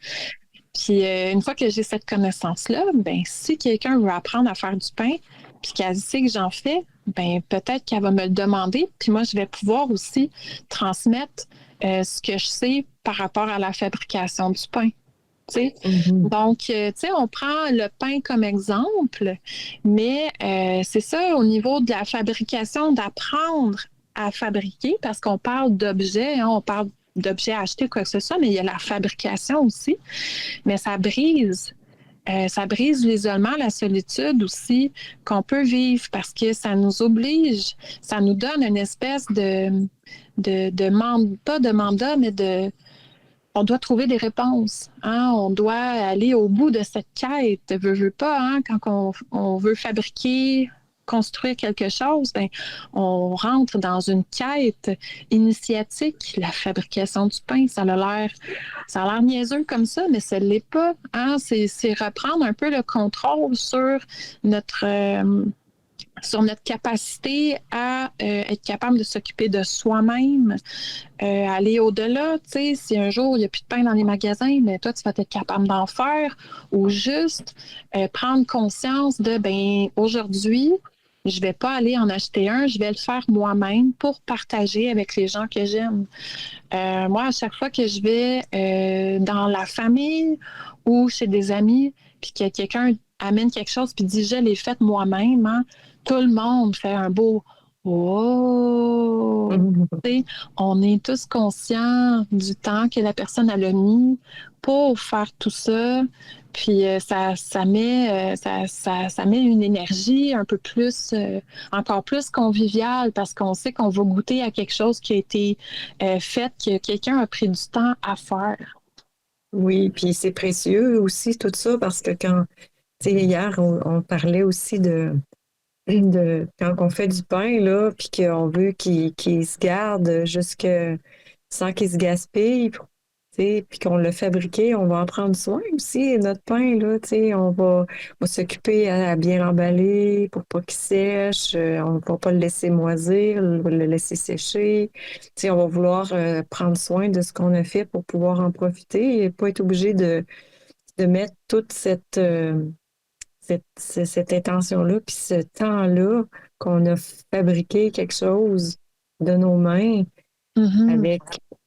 Puis une fois que j'ai cette connaissance-là, ben si quelqu'un veut apprendre à faire du pain, puis qu'elle sait que j'en fais, ben peut-être qu'elle va me le demander. Puis moi, je vais pouvoir aussi transmettre ce que je sais par rapport à la fabrication du pain. Donc, on prend le pain comme exemple, mais c'est ça, au niveau de la fabrication, d'apprendre à fabriquer, parce qu'on parle d'objets, hein, on parle d'objets achetés, quoi que ce soit, mais il y a la fabrication aussi. Mais ça brise l'isolement, la solitude aussi qu'on peut vivre parce que ça nous oblige, ça nous donne une espèce pas de mandat, mais on doit trouver des réponses. Hein? On doit aller au bout de cette quête. Veux pas, hein? Quand on veut fabriquer, construire quelque chose, ben, on rentre dans une quête initiatique. La fabrication du pain, ça a l'air niaiseux comme ça, mais ça ne l'est pas. Hein? C'est reprendre un peu le contrôle sur notre capacité à être capable de s'occuper de soi-même, aller au-delà. Tu sais, si un jour il n'y a plus de pain dans les magasins, mais toi, tu vas être capable d'en faire ou juste prendre conscience de, ben aujourd'hui, je ne vais pas aller en acheter un, je vais le faire moi-même pour partager avec les gens que j'aime. Moi, à chaque fois que je vais dans la famille ou chez des amis, puis que quelqu'un amène quelque chose puis dit « je l'ai fait moi-même hein, », tout le monde fait un beau « oh ». On est tous conscients du temps que la personne a mis pour faire tout ça. Puis ça met une énergie un peu plus, encore plus conviviale parce qu'on sait qu'on va goûter à quelque chose qui a été fait, que quelqu'un a pris du temps à faire. Oui, puis c'est précieux aussi tout ça parce que quand, tu sais, hier, on parlait aussi de quand on fait du pain, là, puis qu'on veut qu'il se garde sans qu'il se gaspille, tu sais, puis qu'on l'a fabriqué, on va en prendre soin aussi, notre pain, là, tu sais, on va s'occuper à bien l'emballer pour pas qu'il sèche, on va pas le laisser moisir, on va le laisser sécher, tu sais, on va vouloir prendre soin de ce qu'on a fait pour pouvoir en profiter et pas être obligé de mettre toute cette intention-là, puis ce temps-là qu'on a fabriqué quelque chose de nos mains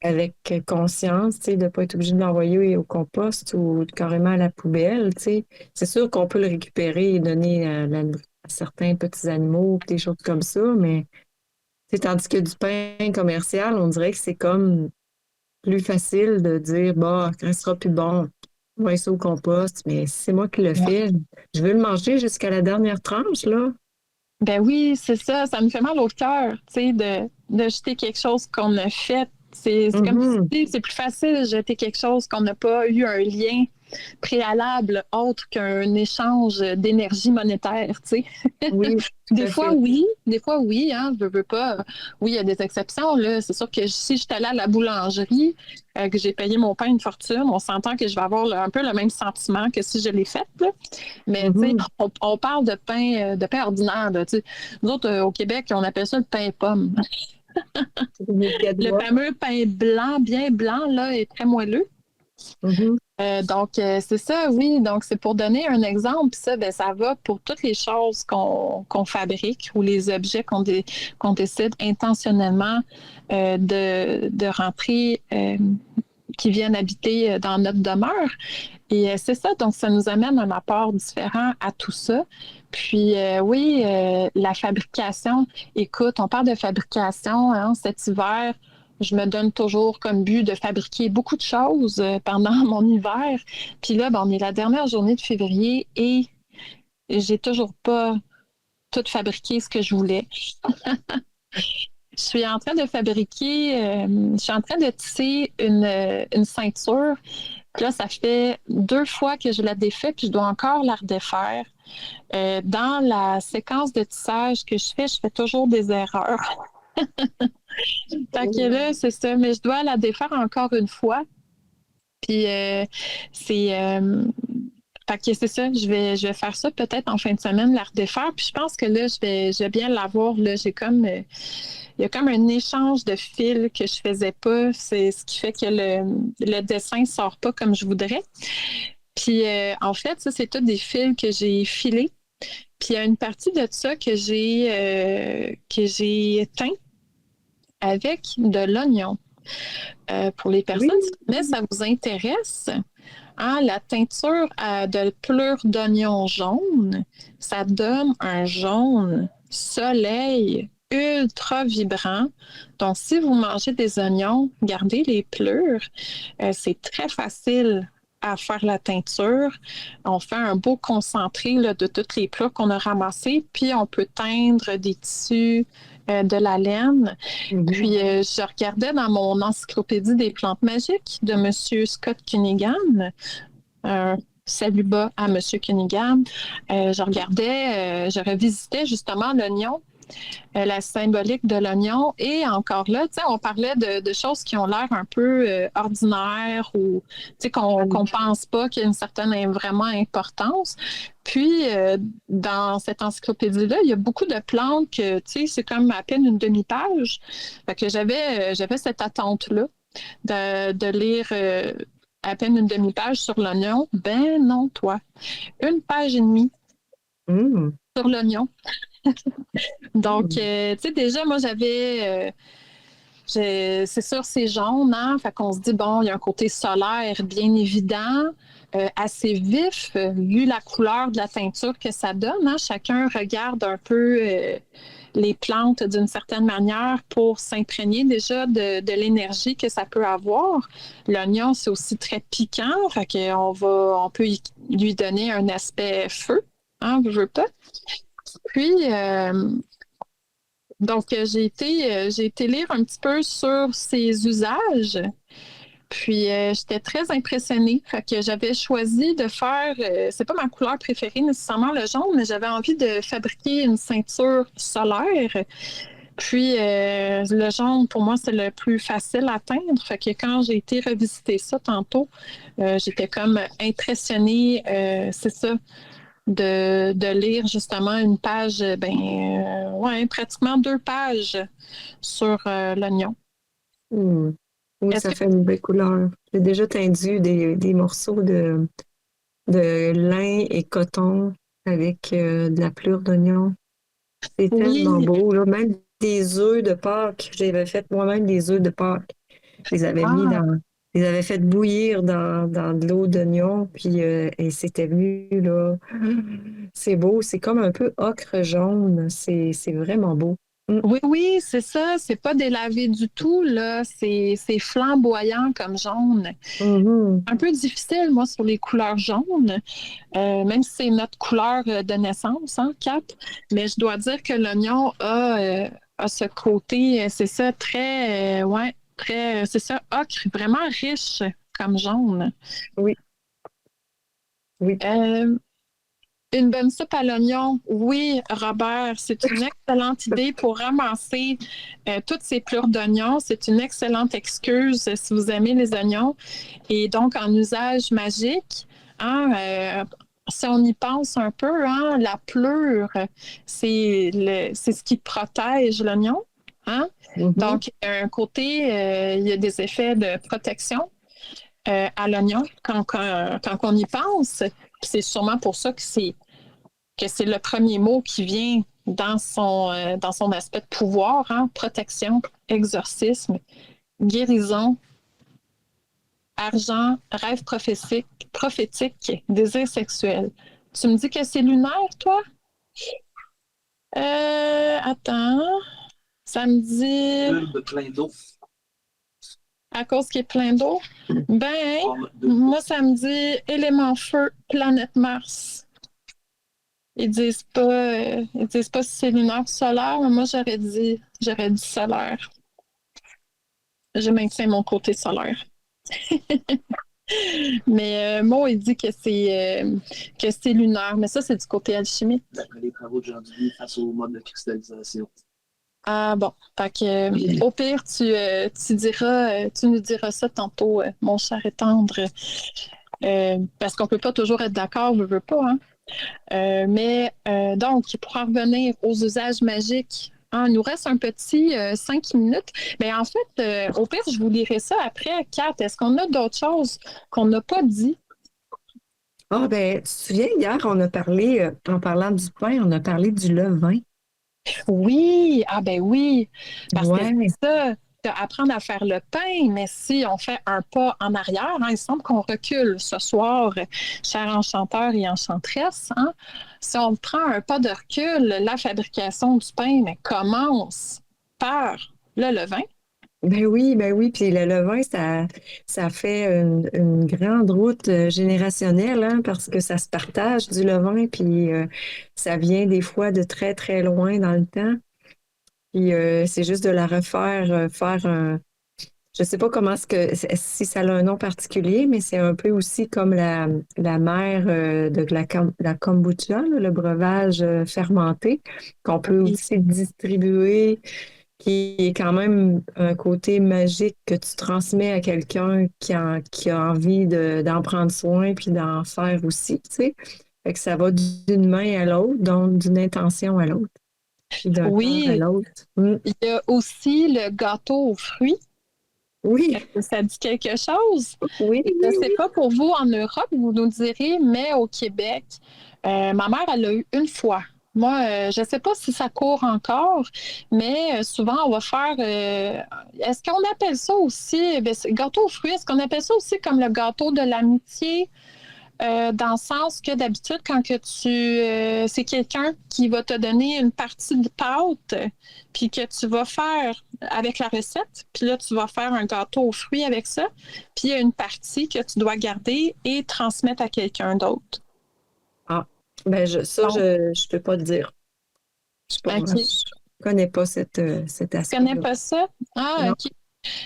avec conscience, tu sais, de ne pas être obligé de l'envoyer au compost ou carrément à la poubelle, tu sais. C'est sûr qu'on peut le récupérer et donner à certains petits animaux, des choses comme ça, mais tandis que du pain commercial, on dirait que c'est comme plus facile de dire, bah, quand il sera plus bon, on va laisser au compost, mais c'est moi qui le fais. Je veux le manger jusqu'à la dernière tranche, là. Ben oui, c'est ça. Ça me fait mal au cœur, tu sais, de jeter quelque chose qu'on a fait. C'est comme si c'est plus facile de jeter quelque chose qu'on n'a pas eu un lien préalable autre qu'un échange d'énergie monétaire, tu sais. Oui, des fois, oui, hein, je veux pas. Oui, il y a des exceptions, là. C'est sûr que si je suis allée à la boulangerie, que j'ai payé mon pain une fortune, on s'entend que je vais avoir un peu le même sentiment que si je l'ai fait, là. Mais, tu sais, on parle de pain ordinaire, là, tu sais. Nous autres, au Québec, on appelle ça le pain pomme. Le fameux pain blanc, bien blanc, là, est très moelleux. Donc, c'est ça, oui. Donc, c'est pour donner un exemple. Puis ça, ben, ça va pour toutes les choses qu'on fabrique ou les objets qu'on décide intentionnellement de rentrer, qui viennent habiter dans notre demeure. Et c'est ça. Donc, ça nous amène un apport différent à tout ça. Puis, oui, la fabrication. Écoute, on parle de fabrication, hein, cet hiver. Je me donne toujours comme but de fabriquer beaucoup de choses pendant mon hiver. Puis là, ben, on est la dernière journée de février et j'ai toujours pas tout fabriqué ce que je voulais. Je suis en train de fabriquer, je suis en train de tisser une ceinture. Puis là, ça fait 2 fois que je la défais, puis je dois encore la redéfaire. Dans la séquence de tissage que je fais toujours des erreurs. Fait que là, c'est ça, mais je dois la défaire encore une fois. Puis c'est. Fait Fait que c'est ça, je vais faire ça peut-être en fin de semaine, la redéfaire. Puis je pense que là, je vais bien l'avoir. Là, il y a comme un échange de fils que je faisais pas. C'est ce qui fait que le dessin sort pas comme je voudrais. Puis en fait, ça, c'est tous des fils que j'ai filés. Puis il y a une partie de ça que j'ai teint avec de l'oignon. Pour les personnes, si jamais ça vous intéresse, hein, la teinture de pelure d'oignon jaune, ça donne un jaune soleil ultra vibrant. Donc, si vous mangez des oignons, gardez les pelures. C'est très facile à faire la teinture. On fait un beau concentré là, de toutes les pelures qu'on a ramassées, puis on peut teindre des tissus, de la laine. Puis, je regardais dans mon encyclopédie des plantes magiques de M. Scott Cunningham. Salut bas à M. Cunningham. Je regardais, je revisitais justement l'oignon, la symbolique de l'oignon. Et encore là, tu sais, on parlait de choses qui ont l'air un peu ordinaires ou qu'on pense pas qu'il y a une certaine vraiment importance. Puis, dans cette encyclopédie-là, il y a beaucoup de plantes que, tu sais, c'est comme à peine une demi-page. Fait que j'avais cette attente-là de lire à peine une demi-page sur l'oignon. Ben non, toi. Une page et demie sur l'oignon. Donc, tu sais, déjà, moi, c'est sûr, c'est jaune, hein? Fait qu'on se dit, bon, il y a un côté solaire bien évident, assez vif, vu la couleur de la teinture que ça donne, hein? Chacun regarde un peu les plantes d'une certaine manière pour s'imprégner déjà de l'énergie que ça peut avoir. L'oignon, c'est aussi très piquant, fait on peut lui donner un aspect feu, hein? Je veux pas. Puis, donc, j'ai été lire un petit peu sur ses usages. Puis, j'étais très impressionnée. Fait que j'avais choisi de faire, c'est pas ma couleur préférée nécessairement le jaune, mais j'avais envie de fabriquer une ceinture solaire. Puis, le jaune, pour moi, c'est le plus facile à teindre. Fait que quand j'ai été revisiter ça tantôt, j'étais comme impressionnée, c'est ça, de lire justement une page, pratiquement 2 pages sur l'oignon. Oui, ça fait une belle couleur. J'ai déjà tendu des morceaux de lin et coton avec de la pelure d'oignon. C'est tellement beau. Là. Même des œufs de Pâques. J'avais fait moi-même des œufs de Pâques. Je les avais je les avais fait bouillir dans de l'eau d'oignon, puis et c'était venu, là. C'est beau. C'est comme un peu ocre jaune. C'est vraiment beau. Oui, c'est ça. C'est pas délavé du tout, là. C'est flamboyant comme jaune. Un peu difficile, moi, sur les couleurs jaunes, même si c'est notre couleur de naissance, hein, Cap. Mais je dois dire que l'oignon a ce côté, c'est ça, très, c'est ça, ocre, vraiment riche comme jaune. Oui. Une bonne soupe à l'oignon, oui, Robert, c'est une excellente idée pour ramasser toutes ces pelures d'oignons. C'est une excellente excuse si vous aimez les oignons. Et donc, en usage magique, hein, si on y pense un peu, hein, la pleure, c'est ce qui protège l'oignon. Hein? Donc, un côté, il y a des effets de protection à l'oignon quand on y pense. C'est sûrement pour ça que c'est le premier mot qui vient dans son aspect de pouvoir, hein? Protection, exorcisme, guérison, argent, rêve prophétique, désir sexuel. Tu me dis que c'est lunaire, toi? Attends. Ça me dit... plein d'eau. À cause qu'il est plein d'eau? Ben, moi, ça me dit élément feu, planète Mars. Ils disent pas si c'est lunaire ou solaire, mais moi, j'aurais dit solaire. Je maintiens mon côté solaire. Mais Mo, il dit que c'est lunaire, mais ça, c'est du côté alchimique. D'après les travaux de Jean Dubuis face au mode de cristallisation. Ah bon, fait que, au pire, tu nous diras ça tantôt, mon cher et tendre. parce qu'on ne peut pas toujours être d'accord, on ne veut pas, hein. Donc, pour en revenir aux usages magiques, hein, il nous reste un petit 5 minutes. Mais en fait, au pire, je vous lirai ça après. Kat, est-ce qu'on a d'autres choses qu'on n'a pas dit? Ah, ben, tu te souviens, hier, on a parlé, en parlant du pain, on a parlé du levain. Oui, ah ben oui, parce que Ouais. c'est ça, apprendre à faire le pain, mais si on fait un pas en arrière, hein, il semble qu'on recule ce soir, chers enchanteurs et enchanteresses, hein, si on prend un pas de recul, la fabrication du pain mais commence par le levain. Ben oui, ben oui. Puis le levain, ça fait une grande route générationnelle, hein, parce que ça se partage du levain, puis ça vient des fois de très, très loin dans le temps. Puis c'est juste de la refaire, faire un. Je sais pas comment si ça a un nom particulier, mais c'est un peu aussi comme la mère de la kombucha, là, le breuvage fermenté, qu'on peut aussi distribuer, qui est quand même un côté magique que tu transmets à quelqu'un qui a envie d'en prendre soin puis d'en faire aussi, tu sais. Fait que ça va d'une main à l'autre, donc d'une intention à l'autre, puis d'un corps à Oui, l'autre. Mm. il y a aussi le gâteau aux fruits. Oui, Est-ce que ça dit quelque chose? oui, Je ne oui, sais oui. pas pour vous en Europe, vous nous direz, mais au Québec, ma mère, elle l'a eu une fois. Moi, je ne sais pas si ça court encore, mais souvent, on va faire. Est-ce qu'on appelle ça aussi, gâteau aux fruits, est-ce qu'on appelle ça aussi comme le gâteau de l'amitié? Dans le sens que d'habitude, quand que c'est quelqu'un qui va te donner une partie de pâte, puis que tu vas faire avec la recette, puis là, tu vas faire un gâteau aux fruits avec ça, puis il y a une partie que tu dois garder et transmettre à quelqu'un d'autre. Ah, ben Donc, je peux pas te dire. OK. Je connais pas cet Tu connais aspect-là. pas ça? Ah, Non. OK.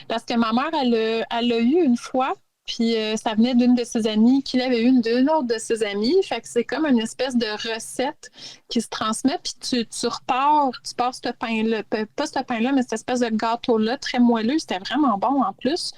Parce que ma mère, elle l'a eu une fois, puis ça venait d'une de ses amies, qui l'avait eu d'une autre de ses amies. Fait que c'est comme une espèce de recette qui se transmet, puis tu repars, tu pars ce pain-là, pas ce pain-là, mais cette espèce de gâteau-là, très moelleux, c'était vraiment bon en plus.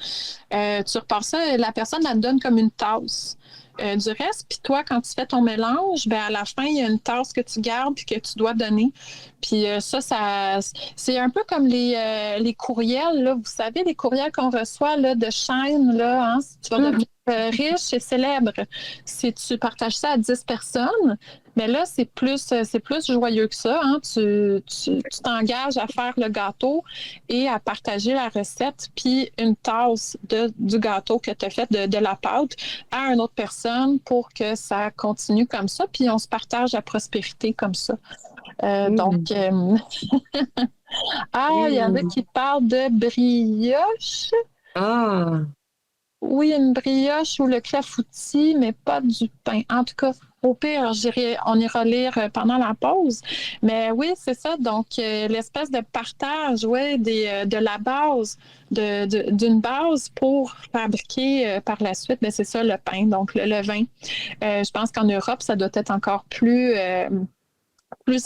Tu repars ça, la personne, elle te donne comme une tasse. Du reste, puis toi, quand tu fais ton mélange, ben à la fin, il y a une tasse que tu gardes puis que tu dois donner. Puis c'est un peu comme les courriels, là. Vous savez, les courriels qu'on reçoit là, de chaîne, là, hein, si tu vas devenir riche et célèbre. Si tu partages ça à 10 personnes, mais là, c'est plus joyeux que ça. Hein. Tu t'engages à faire le gâteau et à partager la recette, puis une tasse du gâteau que tu as fait de la pâte à une autre personne pour que ça continue comme ça, puis on se partage la prospérité comme ça. Donc, il y en a qui parlent de brioche. Ah, Oui, une brioche ou le clafoutis, mais pas du pain. En tout cas, au pire, on ira lire pendant la pause. Mais oui, c'est ça. Donc, l'espèce de partage, ouais, de la base, d'une base pour fabriquer par la suite, c'est ça, le pain, donc le levain. Je pense qu'en Europe, ça doit être encore plus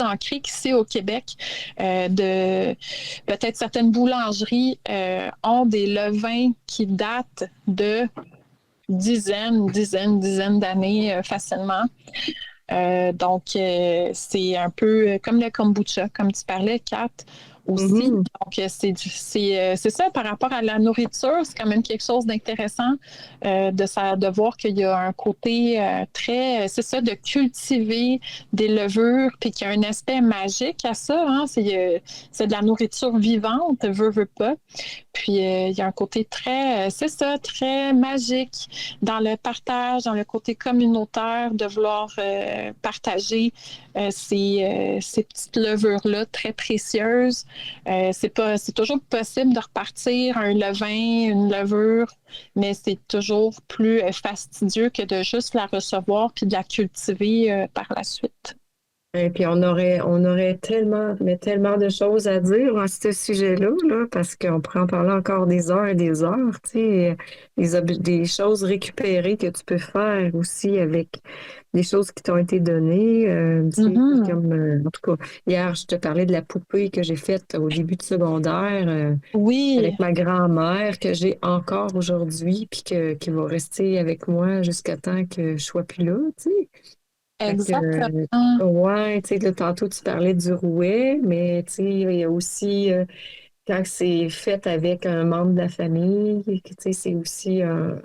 ancré qu'ici au Québec. Peut-être certaines boulangeries ont des levains qui datent de dizaines d'années facilement. Donc, c'est un peu comme le kombucha, comme tu parlais, Kat, aussi. mhm. Donc, c'est ça, par rapport à la nourriture, c'est quand même quelque chose d'intéressant de voir qu'il y a un côté c'est ça, de cultiver des levures, puis qu'il y a un aspect magique à ça. Hein? C'est de la nourriture vivante, veut pas. Puis, il y a un côté c'est ça, très magique dans le partage, dans le côté communautaire, de vouloir partager ces petites levures-là très précieuses. C'est toujours possible de repartir un levain, une levure, mais c'est toujours plus fastidieux que de juste la recevoir puis de la cultiver par la suite. Et puis on aurait tellement, mais tellement de choses à dire à ce sujet-là, là, parce qu'on pourrait en parler encore des heures et des heures, tu sais, des choses récupérées que tu peux faire aussi avec des choses qui t'ont été données. Tu sais, Mhm. comme, en tout cas, hier, je te parlais de la poupée que j'ai faite au début de secondaire Oui, avec ma grand-mère, que j'ai encore aujourd'hui, puis qui va rester avec moi jusqu'à temps que je sois plus là, tu sais. Fait que, exactement. ouais, tu sais, là, tantôt tu parlais du rouet, mais tu sais, il y a aussi, quand c'est fait avec un membre de la famille, tu sais, c'est aussi un-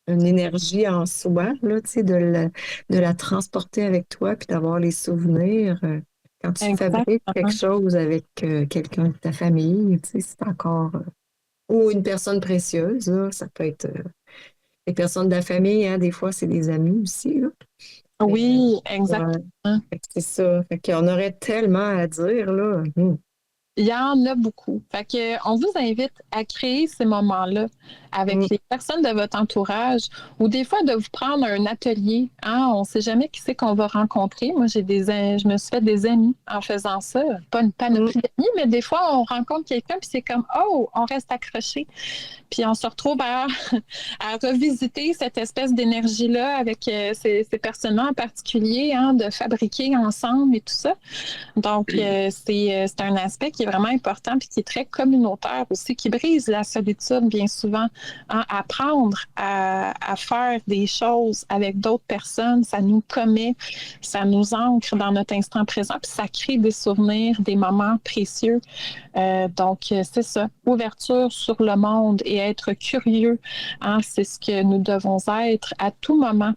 une énergie en soi, là, tu sais, de la transporter avec toi, puis d'avoir les souvenirs. Quand tu fabriques quelque Exactement. chose avec quelqu'un de ta famille, tu sais, c'est encore, ou une personne précieuse, là, ça peut être les personnes de la famille, hein, des fois, c'est des amis aussi, là. Mais, Oui, ouais. exactement. Fait que c'est ça. Fait qu'on aurait tellement à dire, là. Il y en a beaucoup. Fait que, on vous invite à créer ces moments-là avec Mm, les personnes de votre entourage ou des fois de vous prendre un atelier. Hein? On ne sait jamais qui c'est qu'on va rencontrer. Moi, je me suis fait des amis en faisant ça. Pas une mm, panoplie d'amis, mais des fois, on rencontre quelqu'un puis c'est comme, oh, on reste accroché. Puis on se retrouve à revisiter cette espèce d'énergie-là avec ces personnes-là en particulier, hein, de fabriquer ensemble et tout ça. Donc, c'est un aspect qui est vraiment important puis qui est très communautaire aussi, qui brise la solitude bien souvent. Hein. Apprendre à faire des choses avec d'autres personnes, ça nous commet, ça nous ancre dans notre instant présent puis ça crée des souvenirs, des moments précieux. Donc, c'est ça. Ouverture sur le monde et être curieux, hein, c'est ce que nous devons être à tout moment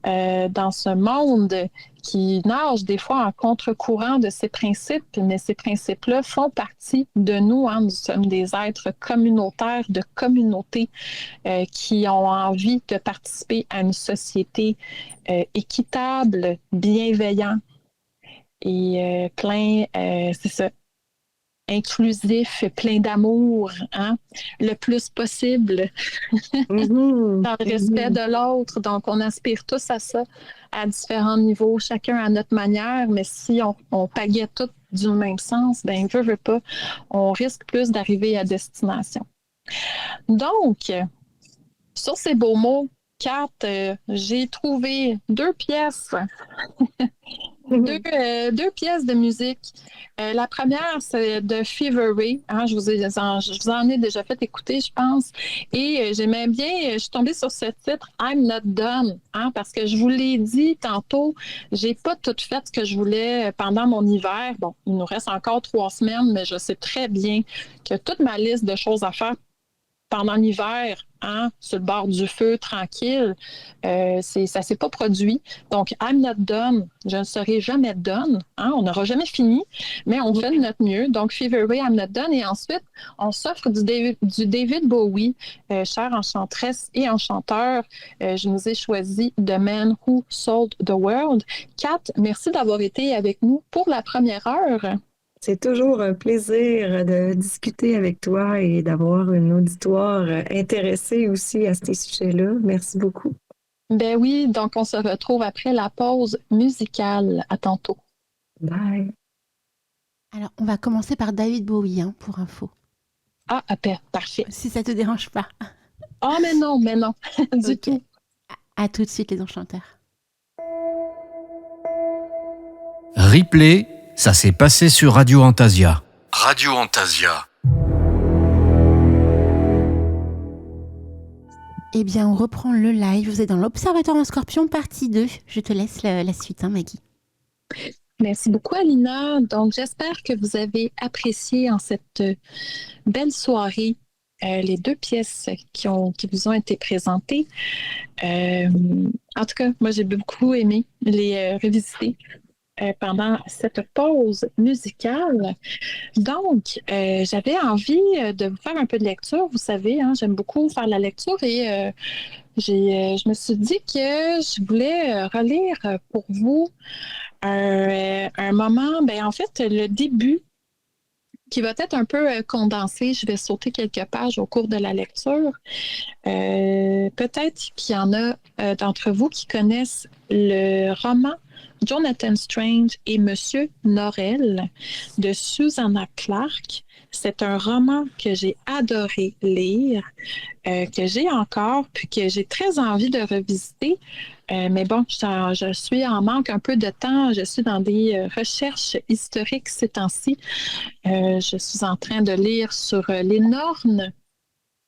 dans ce monde qui nage des fois en contre-courant de ces principes, mais ces principes-là font partie de nous. Hein. Nous sommes des êtres communautaires, de communautés qui ont envie de participer à une société équitable, bienveillante et c'est ça, inclusif, plein d'amour, hein, le plus possible mhm, dans le respect mhm. de l'autre. Donc, on aspire tous à ça à différents niveaux, chacun à notre manière, mais si on pagaie tout du même sens, ben veut pas, on risque plus d'arriver à destination. Donc, sur ces beaux mots, Kat, j'ai trouvé deux pièces deux pièces de musique. La première, c'est de Fever Ray. Hein, je vous en ai déjà fait écouter, je pense. Et j'aimais bien, je suis tombée sur ce titre, I'm Not Done, hein, parce que je vous l'ai dit tantôt, j'ai pas tout fait ce que je voulais pendant mon hiver. Bon, il nous reste encore 3 semaines, mais je sais très bien que toute ma liste de choses à faire pendant l'hiver, hein, sur le bord du feu, tranquille, ça ne s'est pas produit. Donc, I'm not done. Je ne serai jamais done. Hein, on n'aura jamais fini, mais on fait de notre mieux. Donc, Fever Ray, I'm not done. Et ensuite, on s'offre du David Bowie, chère enchanteresse et enchanteur. Je nous ai choisi The Man Who Sold the World. Kat, merci d'avoir été avec nous pour la première heure. C'est toujours un plaisir de discuter avec toi et d'avoir un auditoire intéressé aussi à ces sujets-là. Merci beaucoup. Ben oui, donc on se retrouve après la pause musicale. À tantôt. Bye. Alors, on va commencer par David Bowie, hein, pour info. Ah, parfait. Si ça te dérange pas. Ah, mais non, du Ok. tout. À tout de suite, les enchanteurs. Replay, ça s'est passé sur Radio Antasia. Radio Antasia. Eh bien, on reprend le live. Vous êtes dans l'Observatoire en Scorpion, partie 2. Je te laisse la suite, hein, Maggie. Merci beaucoup, Alina. Donc, j'espère que vous avez apprécié en cette belle soirée les deux pièces qui vous ont été présentées. En tout cas, moi, j'ai beaucoup aimé les revisiter pendant cette pause musicale. Donc, j'avais envie de vous faire un peu de lecture. Vous savez, hein, j'aime beaucoup faire la lecture et je me suis dit que je voulais relire pour vous un moment, en fait, le début qui va être un peu condensé. Je vais sauter quelques pages au cours de la lecture peut-être qu'il y en a d'entre vous qui connaissent le roman Jonathan Strange et Monsieur Norrell de Susanna Clarke. C'est un roman que j'ai adoré lire, que j'ai encore, puis que j'ai très envie de revisiter. Mais bon, je suis en manque un peu de temps. Je suis dans des recherches historiques ces temps-ci. Je suis en train de lire sur les Nornes.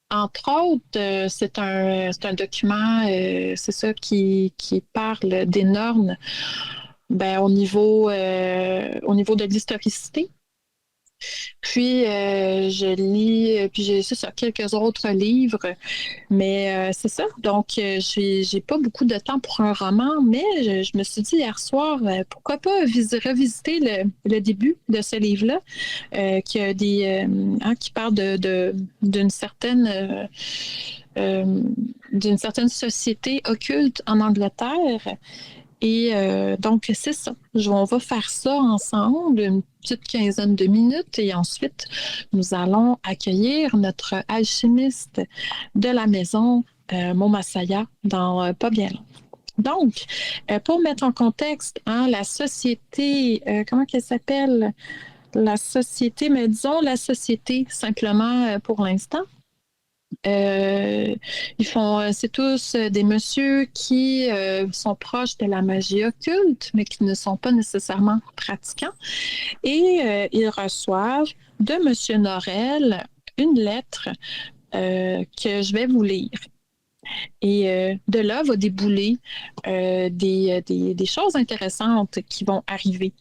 Entre autres, c'est un document, c'est ça, qui parle des Nornes au niveau de l'historicité. Puis, je lis, puis j'ai ça, quelques autres livres, mais c'est ça. Donc, j'ai pas beaucoup de temps pour un roman, mais je me suis dit hier soir, pourquoi pas revisiter le début de ce livre-là, qui a qui parle d'une certaine société occulte en Angleterre. Et donc, c'est ça. On va faire ça ensemble, une petite quinzaine de minutes, et ensuite, nous allons accueillir notre alchimiste de la maison, Momasaya, dans pas bien long. Donc, pour mettre en contexte, la société, comment qu'elle s'appelle? La société, mais disons la société simplement pour l'instant. C'est tous des messieurs qui sont proches de la magie occulte, mais qui ne sont pas nécessairement pratiquants. Et ils reçoivent de M. Norrell une lettre que je vais vous lire. Et de là va débouler des choses intéressantes qui vont arriver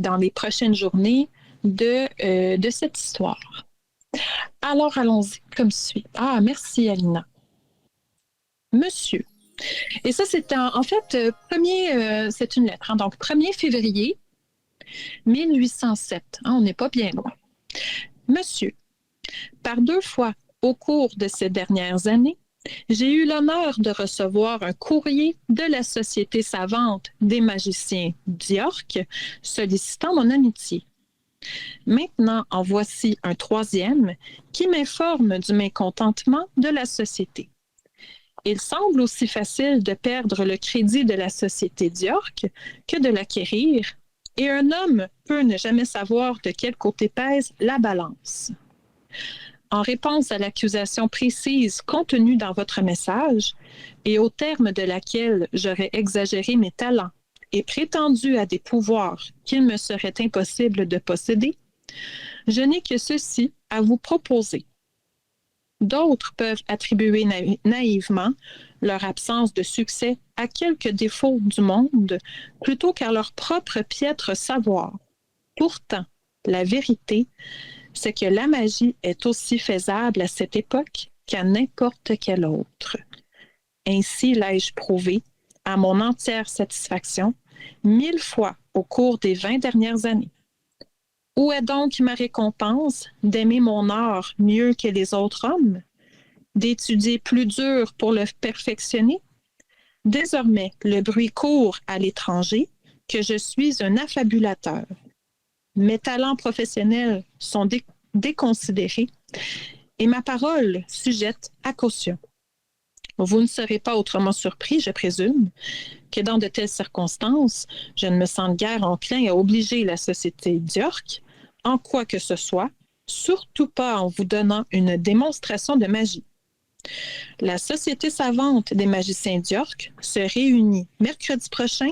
dans les prochaines journées de cette histoire. Alors, allons-y comme suit. Merci, Alina. Monsieur. Et ça, c'est en fait, c'est une lettre. Donc, 1er février 1807. On n'est pas bien loin. Monsieur, par 2 fois au cours de ces dernières années, j'ai eu l'honneur de recevoir un courrier de la Société savante des magiciens d'York sollicitant mon amitié. Maintenant, en voici un 3e qui m'informe du mécontentement de la société. Il semble aussi facile de perdre le crédit de la société d'York que de l'acquérir, et un homme peut ne jamais savoir de quel côté pèse la balance. En réponse à l'accusation précise contenue dans votre message, et au terme de laquelle j'aurais exagéré mes talents et prétendu à des pouvoirs qu'il me serait impossible de posséder, je n'ai que ceci à vous proposer. D'autres peuvent attribuer naïvement leur absence de succès à quelques défauts du monde plutôt qu'à leur propre piètre savoir. Pourtant, la vérité, c'est que la magie est aussi faisable à cette époque qu'à n'importe quelle autre. Ainsi l'ai-je prouvé, à mon entière satisfaction, 1000 fois au cours des 20 dernières années. Où est donc ma récompense d'aimer mon art mieux que les autres hommes, d'étudier plus dur pour le perfectionner? Désormais, le bruit court à l'étranger que je suis un affabulateur. Mes talents professionnels sont déconsidérés et ma parole sujette à caution. Vous ne serez pas autrement surpris, je présume, que dans de telles circonstances, je ne me sente guère enclin à obliger la société d'York, en quoi que ce soit, surtout pas en vous donnant une démonstration de magie. La Société savante des magiciens d'York se réunit mercredi prochain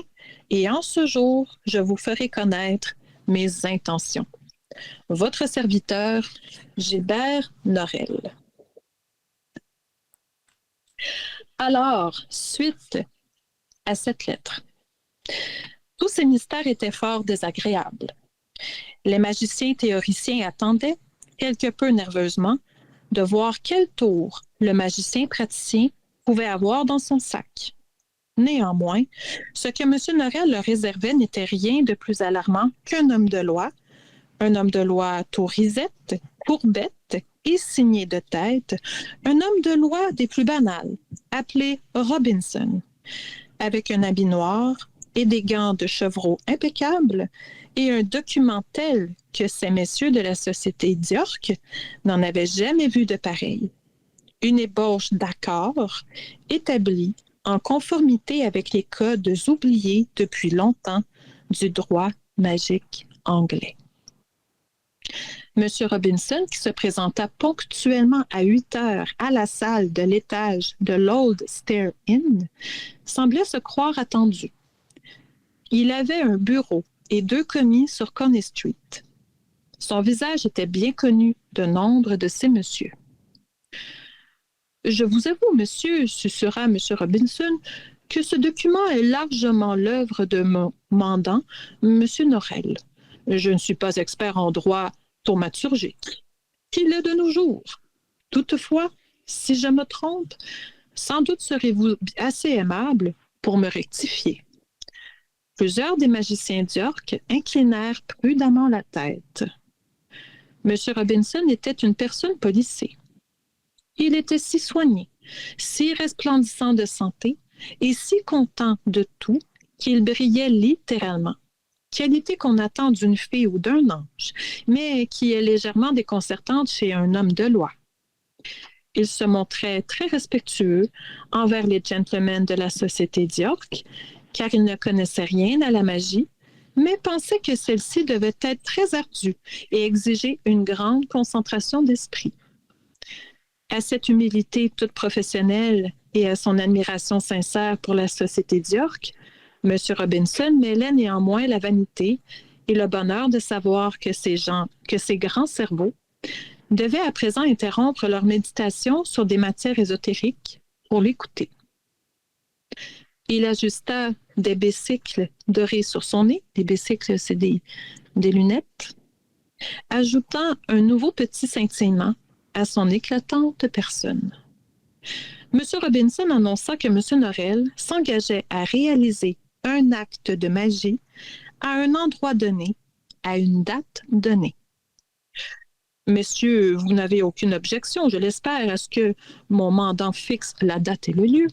et en ce jour, je vous ferai connaître mes intentions. Votre serviteur, Gilbert Norrell. Alors, suite à cette lettre. Tous ces mystères étaient fort désagréables. Les magiciens théoriciens attendaient, quelque peu nerveusement, de voir quel tour le magicien praticien pouvait avoir dans son sac. Néanmoins, ce que M. Norrell leur réservait n'était rien de plus alarmant qu'un homme de loi, tourisette, courbette et signé de tête, un homme de loi des plus banals, appelé Robinson, avec un habit noir et des gants de chevreau impeccables, et un document tel que ces messieurs de la société d'York n'en avaient jamais vu de pareil. une ébauche d'accord établie en conformité avec les codes oubliés depuis longtemps du droit magique anglais. M. Robinson, qui se présenta ponctuellement à 8 heures à la salle de l'étage de l'Old Stair Inn, semblait se croire attendu. Il avait un bureau et 2 commis sur Coney Street. Son visage était bien connu de nombre de ces messieurs. « Je vous avoue, monsieur, susurra M. Robinson, que ce document est largement l'œuvre de mon mandant, M. Norrell. Je ne suis pas expert en droit thaumaturgique. Il est de nos jours. Toutefois, si je me trompe, sans doute serez-vous assez aimable pour me rectifier. » Plusieurs des magiciens d'York inclinèrent prudemment la tête. M. Robinson était une personne policée. Il était si soigné, si resplendissant de santé et si content de tout qu'il brillait littéralement. Qualité qu'on attend d'une fille ou d'un ange, mais qui est légèrement déconcertante chez un homme de loi. Il se montrait très respectueux envers les gentlemen de la société d'York, car il ne connaissait rien à la magie, mais pensait que celle-ci devait être très ardue et exiger une grande concentration d'esprit. À cette humilité toute professionnelle et à son admiration sincère pour la société d'York, M. Robinson mêlait néanmoins la vanité et le bonheur de savoir que ces grands cerveaux devaient à présent interrompre leur méditation sur des matières ésotériques pour l'écouter. Il ajusta des bécicles dorés sur son nez. Les bécicles, c'est des lunettes, ajoutant un nouveau petit scintillement à son éclatante personne. M. Robinson annonça que M. Norrell s'engageait à réaliser un acte de magie à un endroit donné, à une date donnée. « Messieurs, vous n'avez aucune objection, je l'espère, à ce que mon mandant fixe la date et le lieu. »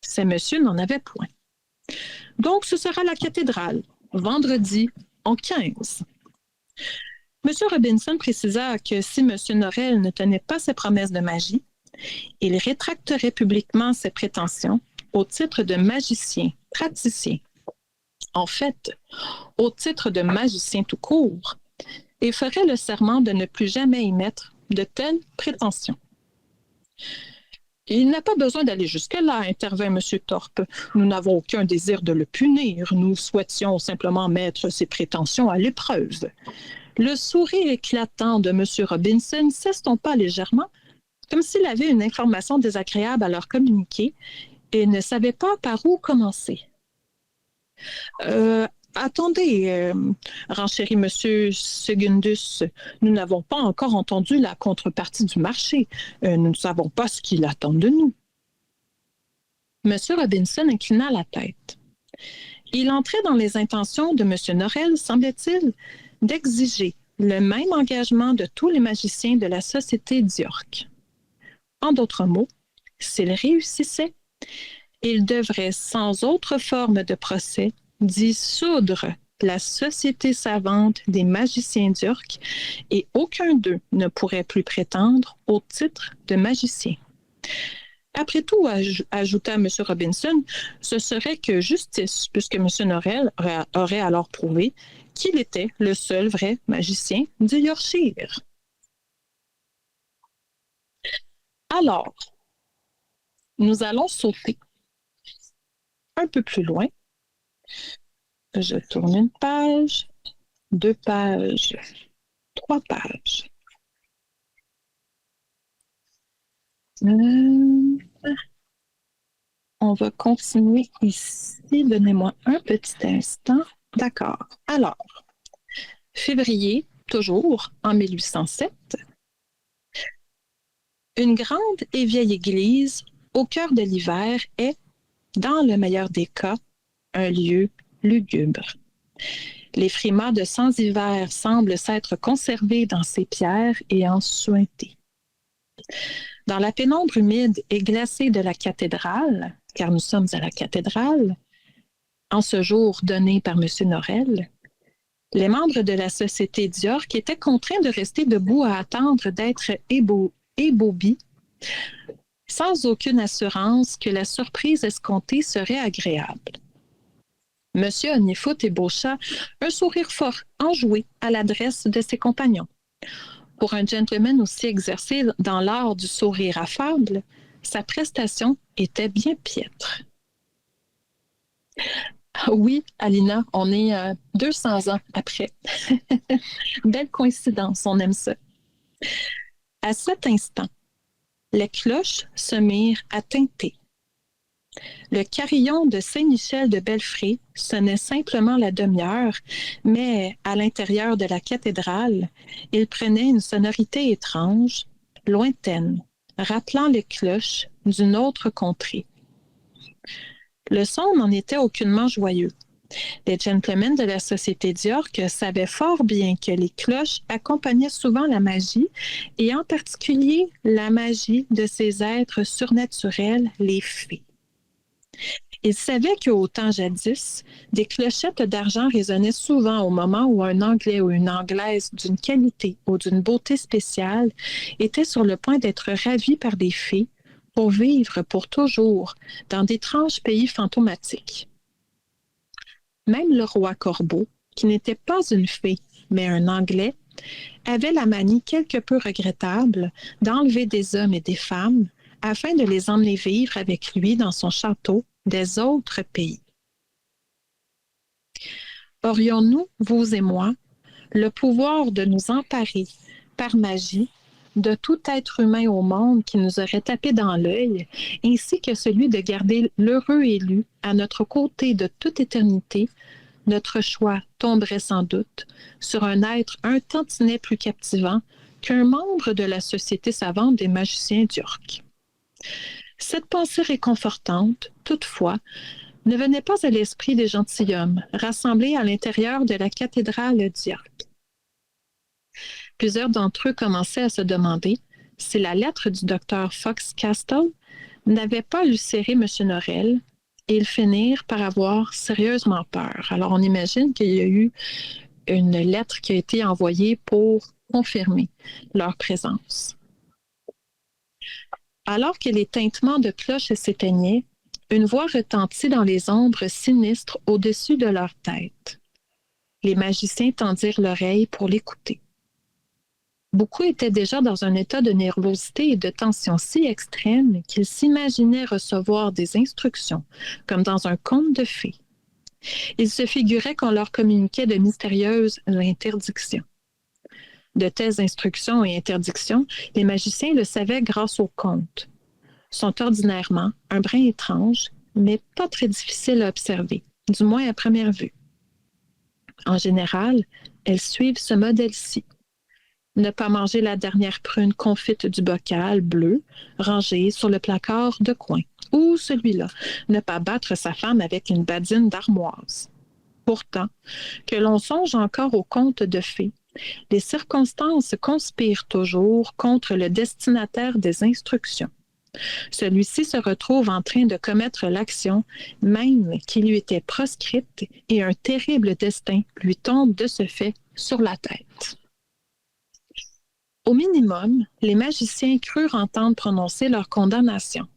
Ces messieurs n'en avaient point. « Donc, ce sera la cathédrale, vendredi en 15. » M. Robinson précisa que si M. Norrell ne tenait pas ses promesses de magie, il rétracterait publiquement ses prétentions au titre de magicien praticien. En fait, au titre de magicien tout court, et ferait le serment de ne plus jamais émettre de telles prétentions. « Il n'a pas besoin d'aller jusque-là, intervint M. Thorpe. Nous n'avons aucun désir de le punir. Nous souhaitions simplement mettre ses prétentions à l'épreuve. » Le sourire éclatant de M. Robinson s'estompa légèrement, comme s'il avait une information désagréable à leur communiquer et ne savait pas par où commencer. Attendez, renchérit M. Segundus, nous n'avons pas encore entendu la contrepartie du marché. Nous ne savons pas ce qu'il attend de nous. M. Robinson inclina la tête. Il entrait dans les intentions de M. Norrell, semblait-il, d'exiger le même engagement de tous les magiciens de la société d'York. En d'autres mots, s'il réussissait, il devrait, sans autre forme de procès, dissoudre la société savante des magiciens d'York et aucun d'eux ne pourrait plus prétendre au titre de magicien. Après tout, ajouta M. Robinson, ce serait que justice, puisque M. Norrell aurait alors prouvé qu'il était le seul vrai magicien du Yorkshire. Alors, nous allons sauter un peu plus loin. Je tourne une page, 2 pages, 3 pages. On va continuer ici. Donnez-moi un petit instant. D'accord. Alors, février, toujours, en 1807, une grande et vieille église au cœur de l'hiver est, dans le meilleur des cas, un lieu lugubre. Les frimas de sans hiver semblent s'être conservés dans ces pierres et ensuintés. Dans la pénombre humide et glacée de la cathédrale, car nous sommes à la cathédrale, en ce jour donné par M. Norrell, les membres de la société d'York étaient contraints de rester debout à attendre d'être ébobis sans aucune assurance que la surprise escomptée serait agréable. Monsieur Honeyfoot ébaucha un sourire fort, enjoué à l'adresse de ses compagnons. Pour un gentleman aussi exercé dans l'art du sourire affable, sa prestation était bien piètre. Oui, Alina, on est 200 ans après. Belle coïncidence, on aime ça. À cet instant, les cloches se mirent à tinter. Le carillon de Saint-Michel de Belfray sonnait simplement la demi-heure, mais à l'intérieur de la cathédrale, il prenait une sonorité étrange, lointaine, rappelant les cloches d'une autre contrée. Le son n'en était aucunement joyeux. Les gentlemen de la société d'York savaient fort bien que les cloches accompagnaient souvent la magie, et en particulier la magie de ces êtres surnaturels, les fées. Ils savaient qu'au temps jadis, des clochettes d'argent résonnaient souvent au moment où un Anglais ou une Anglaise d'une qualité ou d'une beauté spéciale était sur le point d'être ravi par des fées pour vivre pour toujours dans d'étranges pays fantomatiques. Même le roi Corbeau, qui n'était pas une fée, mais un Anglais, avait la manie quelque peu regrettable d'enlever des hommes et des femmes afin de les emmener vivre avec lui dans son château des autres pays. Aurions-nous, vous et moi, le pouvoir de nous emparer, par magie, de tout être humain au monde qui nous aurait tapé dans l'œil, ainsi que celui de garder l'heureux élu à notre côté de toute éternité, notre choix tomberait sans doute sur un être un tantinet plus captivant qu'un membre de la Société savante des magiciens d'York. Cette pensée réconfortante, toutefois, ne venait pas à l'esprit des gentilshommes rassemblés à l'intérieur de la cathédrale d'York. Plusieurs d'entre eux commençaient à se demander si la lettre du docteur Fox-Castle n'avait pas ulcéré M. Norrell, et ils finirent par avoir sérieusement peur. Alors, on imagine qu'il y a eu une lettre qui a été envoyée pour confirmer leur présence. Alors que les tintements de cloches s'éteignaient, une voix retentit dans les ombres sinistres au-dessus de leur tête. Les magiciens tendirent l'oreille pour l'écouter. Beaucoup étaient déjà dans un état de nervosité et de tension si extrême qu'ils s'imaginaient recevoir des instructions, comme dans un conte de fées. Ils se figuraient qu'on leur communiquait de mystérieuses interdictions. De telles instructions et interdictions, les magiciens le savaient grâce aux contes. Sont ordinairement un brin étrange, mais pas très difficile à observer, du moins à première vue. En général, elles suivent ce modèle-ci. Ne pas manger la dernière prune confite du bocal bleu rangé sur le placard de coin. Ou celui-là, ne pas battre sa femme avec une badine d'armoise. Pourtant, que l'on songe encore aux contes de fées, les circonstances conspirent toujours contre le destinataire des instructions. Celui-ci se retrouve en train de commettre l'action même qui lui était proscrite et un terrible destin lui tombe de ce fait sur la tête. Au minimum, les magiciens crurent entendre prononcer leur condamnation,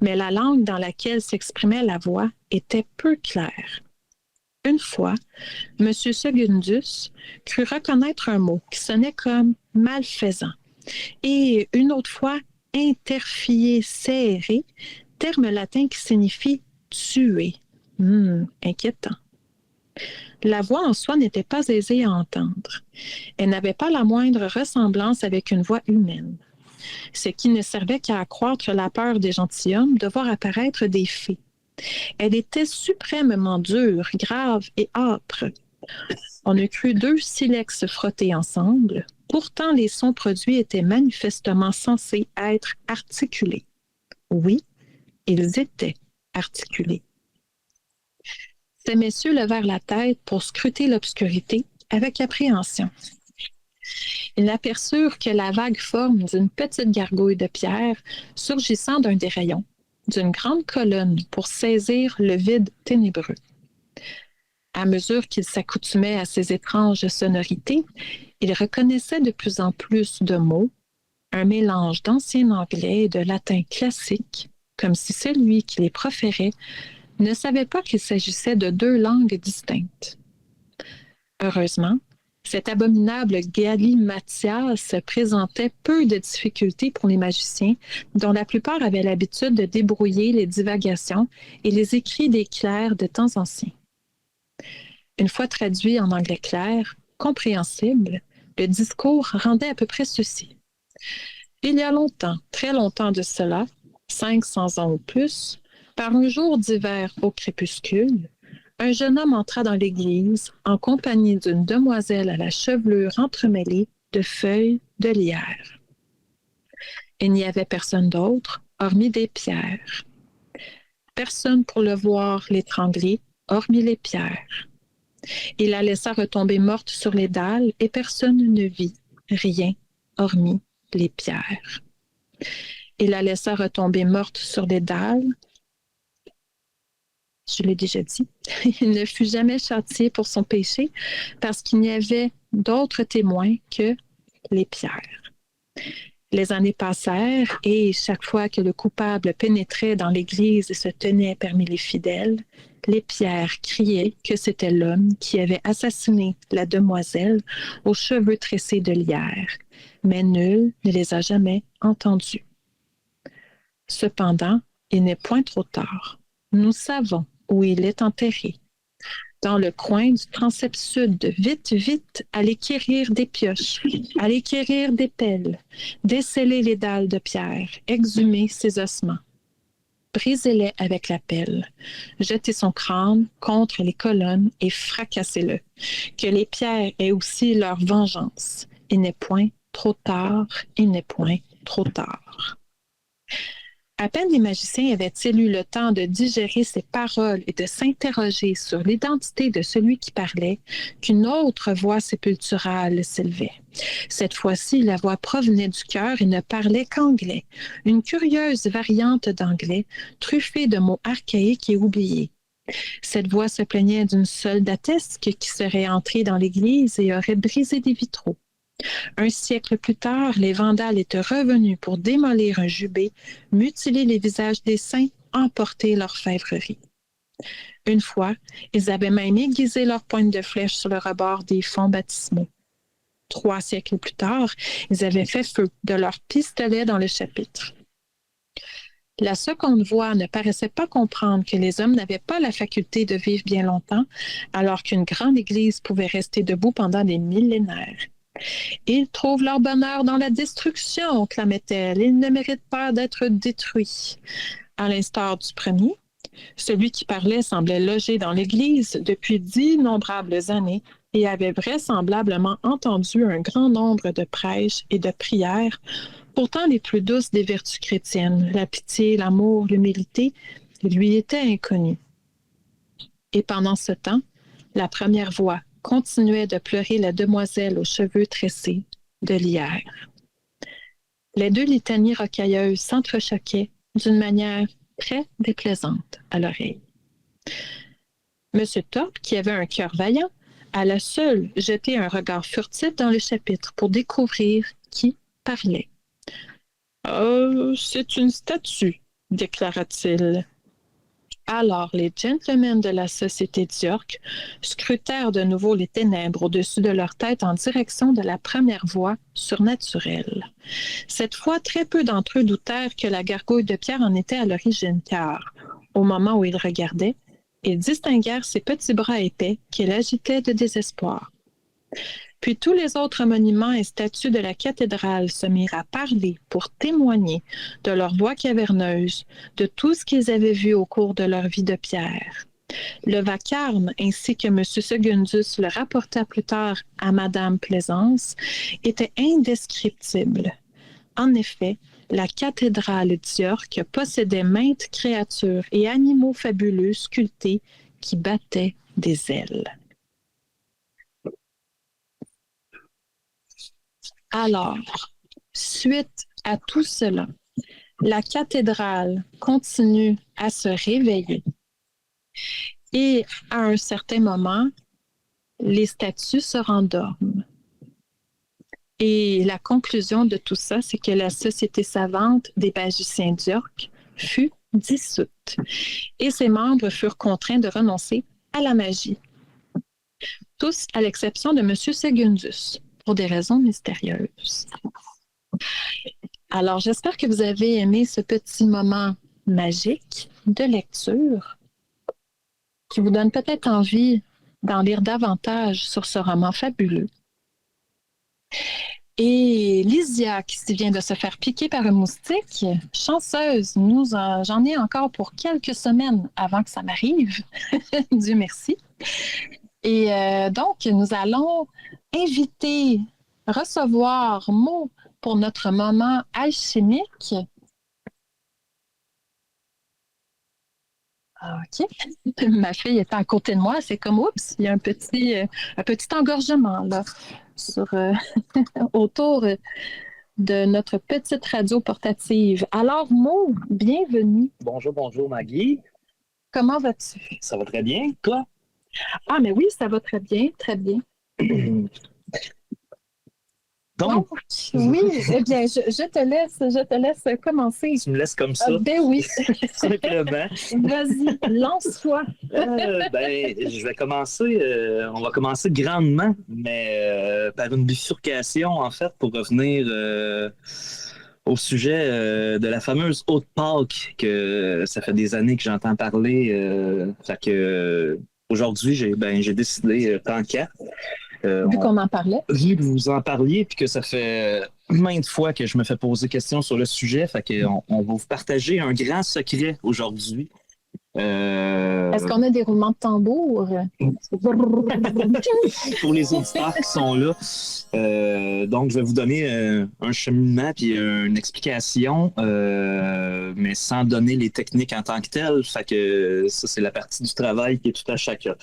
mais la langue dans laquelle s'exprimait la voix était peu claire. Une fois, M. Segundus crut reconnaître un mot qui sonnait comme « malfaisant » et une autre fois « interfier terme latin qui signifie « tuer ». Inquiétant. La voix en soi n'était pas aisée à entendre. Elle n'avait pas la moindre ressemblance avec une voix humaine, ce qui ne servait qu'à accroître la peur des gentilshommes de voir apparaître des fées. Elle était suprêmement dure, grave et âpre. On eût cru deux silex frottés ensemble. Pourtant, les sons produits étaient manifestement censés être articulés. Oui, ils étaient articulés. Ces messieurs levèrent la tête pour scruter l'obscurité avec appréhension. Ils n'aperçurent que la vague forme d'une petite gargouille de pierre surgissant d'un des rayons, d'une grande colonne pour saisir le vide ténébreux. À mesure qu'ils s'accoutumaient à ces étranges sonorités, ils reconnaissaient de plus en plus de mots, un mélange d'ancien anglais et de latin classique, comme si celui qui les proférait ne savait pas qu'il s'agissait de deux langues distinctes. Heureusement, cet abominable galimatias présentait peu de difficultés pour les magiciens, dont la plupart avaient l'habitude de débrouiller les divagations et les écrits des clercs de temps anciens. Une fois traduit en anglais clair, compréhensible, le discours rendait à peu près ceci. Il y a longtemps, très longtemps de cela, 500 ans ou plus, par un jour d'hiver au crépuscule, un jeune homme entra dans l'église en compagnie d'une demoiselle à la chevelure entremêlée de feuilles de lierre. Il n'y avait personne d'autre, hormis des pierres. Personne pour le voir l'étrangler, hormis les pierres. Il la laissa retomber morte sur les dalles et personne ne vit rien, hormis les pierres. Il la laissa retomber morte sur les dalles. Je l'ai déjà dit, il ne fut jamais châtié pour son péché parce qu'il n'y avait d'autres témoins que les pierres. Les années passèrent et chaque fois que le coupable pénétrait dans l'église et se tenait parmi les fidèles, les pierres criaient que c'était l'homme qui avait assassiné la demoiselle aux cheveux tressés de lierre, mais nul ne les a jamais entendus. Cependant, il n'est point trop tard. Nous savons où il est enterré. Dans le coin du transept sud, vite, vite, allez quérir des pioches, allez quérir des pelles, desceller les dalles de pierre, exhumer ses ossements. Brisez-les avec la pelle, jetez son crâne contre les colonnes et fracassez-le. Que les pierres aient aussi leur vengeance. Il n'est point trop tard, il n'est point trop tard. À peine les magiciens avaient-ils eu le temps de digérer ces paroles et de s'interroger sur l'identité de celui qui parlait, qu'une autre voix sépulturale s'élevait. Cette fois-ci, la voix provenait du cœur et ne parlait qu'anglais, une curieuse variante d'anglais, truffée de mots archaïques et oubliés. Cette voix se plaignait d'une soldatesque qui serait entrée dans l'église et aurait brisé des vitraux. Un siècle plus tard, les Vandales étaient revenus pour démolir un jubé, mutiler les visages des saints, emporter l'orfèvrerie. Une fois, ils avaient même aiguisé leurs pointes de flèche sur le rebord des fonts baptismaux. 3 siècles plus tard, ils avaient fait feu de leurs pistolets dans le chapitre. La seconde voix ne paraissait pas comprendre que les hommes n'avaient pas la faculté de vivre bien longtemps, alors qu'une grande église pouvait rester debout pendant des millénaires. Ils trouvent leur bonheur dans la destruction, clamait-elle. Ils ne méritent pas d'être détruits. À l'instar du premier, celui qui parlait semblait logé dans l'Église depuis d'innombrables années et avait vraisemblablement entendu un grand nombre de prêches et de prières, pourtant les plus douces des vertus chrétiennes, la pitié, l'amour, l'humilité, lui étaient inconnus. Et pendant ce temps, la première voix continuait de pleurer la demoiselle aux cheveux tressés de lierre. Les deux litanies rocailleuses s'entrechoquaient d'une manière très déplaisante à l'oreille. M. Top, qui avait un cœur vaillant, alla seul jeter un regard furtif dans le chapitre pour découvrir qui parlait. « c'est une statue, » déclara-t-il. Alors les gentlemen de la société d'York scrutèrent de nouveau les ténèbres au-dessus de leur tête en direction de la première voix surnaturelle. Cette fois, très peu d'entre eux doutèrent que la gargouille de pierre en était à l'origine, car, au moment où ils regardaient, ils distinguèrent ses petits bras épais qu'elle agitait de désespoir. Puis tous les autres monuments et statues de la cathédrale se mirent à parler pour témoigner de leur voix caverneuse, de tout ce qu'ils avaient vu au cours de leur vie de pierre. Le vacarme, ainsi que M. Segundus le rapporta plus tard à Madame Plaisance, était indescriptible. En effet, la cathédrale d'York possédait maintes créatures et animaux fabuleux sculptés qui battaient des ailes. Alors, suite à tout cela, la cathédrale continue à se réveiller et à un certain moment, les statues se rendorment. Et la conclusion de tout ça, c'est que la Société savante des magiciens d'York fut dissoute et ses membres furent contraints de renoncer à la magie. Tous à l'exception de M. Segundus, pour des raisons mystérieuses. Alors, j'espère que vous avez aimé ce petit moment magique de lecture qui vous donne peut-être envie d'en lire davantage sur ce roman fabuleux. Et Lysia, qui vient de se faire piquer par un moustique, chanceuse, j'en ai encore pour quelques semaines avant que ça m'arrive. Dieu merci. Et donc, nous allons recevoir Mo pour notre moment alchimique. OK. Ma fille est à côté de moi. C'est comme, oups, il y a un petit engorgement là, autour de notre petite radio portative. Alors, Mo, bienvenue. Bonjour Maggie. Comment vas-tu? Ça va très bien, toi? Ah, mais oui, ça va très bien, très bien. Donc, oui, eh bien, je te laisse commencer. Tu me laisses comme ça? Ben oui. Simplement. Vas-y, lance-toi. Je vais commencer, on va commencer grandement, mais par une bifurcation, en fait, pour revenir au sujet de la fameuse Haute Pâques, que ça fait des années que j'entends parler. Aujourd'hui, j'ai décidé, tant qu'à. Vu qu'on en parlait. Vu que vous en parliez, puis que ça fait maintes fois que je me fais poser des questions sur le sujet, on va vous partager un grand secret aujourd'hui. Est-ce qu'on a des roulements de tambour? Pour les auditeurs qui sont là. Donc, je vais vous donner un cheminement puis une explication, mais sans donner les techniques en tant que telles. Fait que ça, c'est la partie du travail qui est tout à chacun.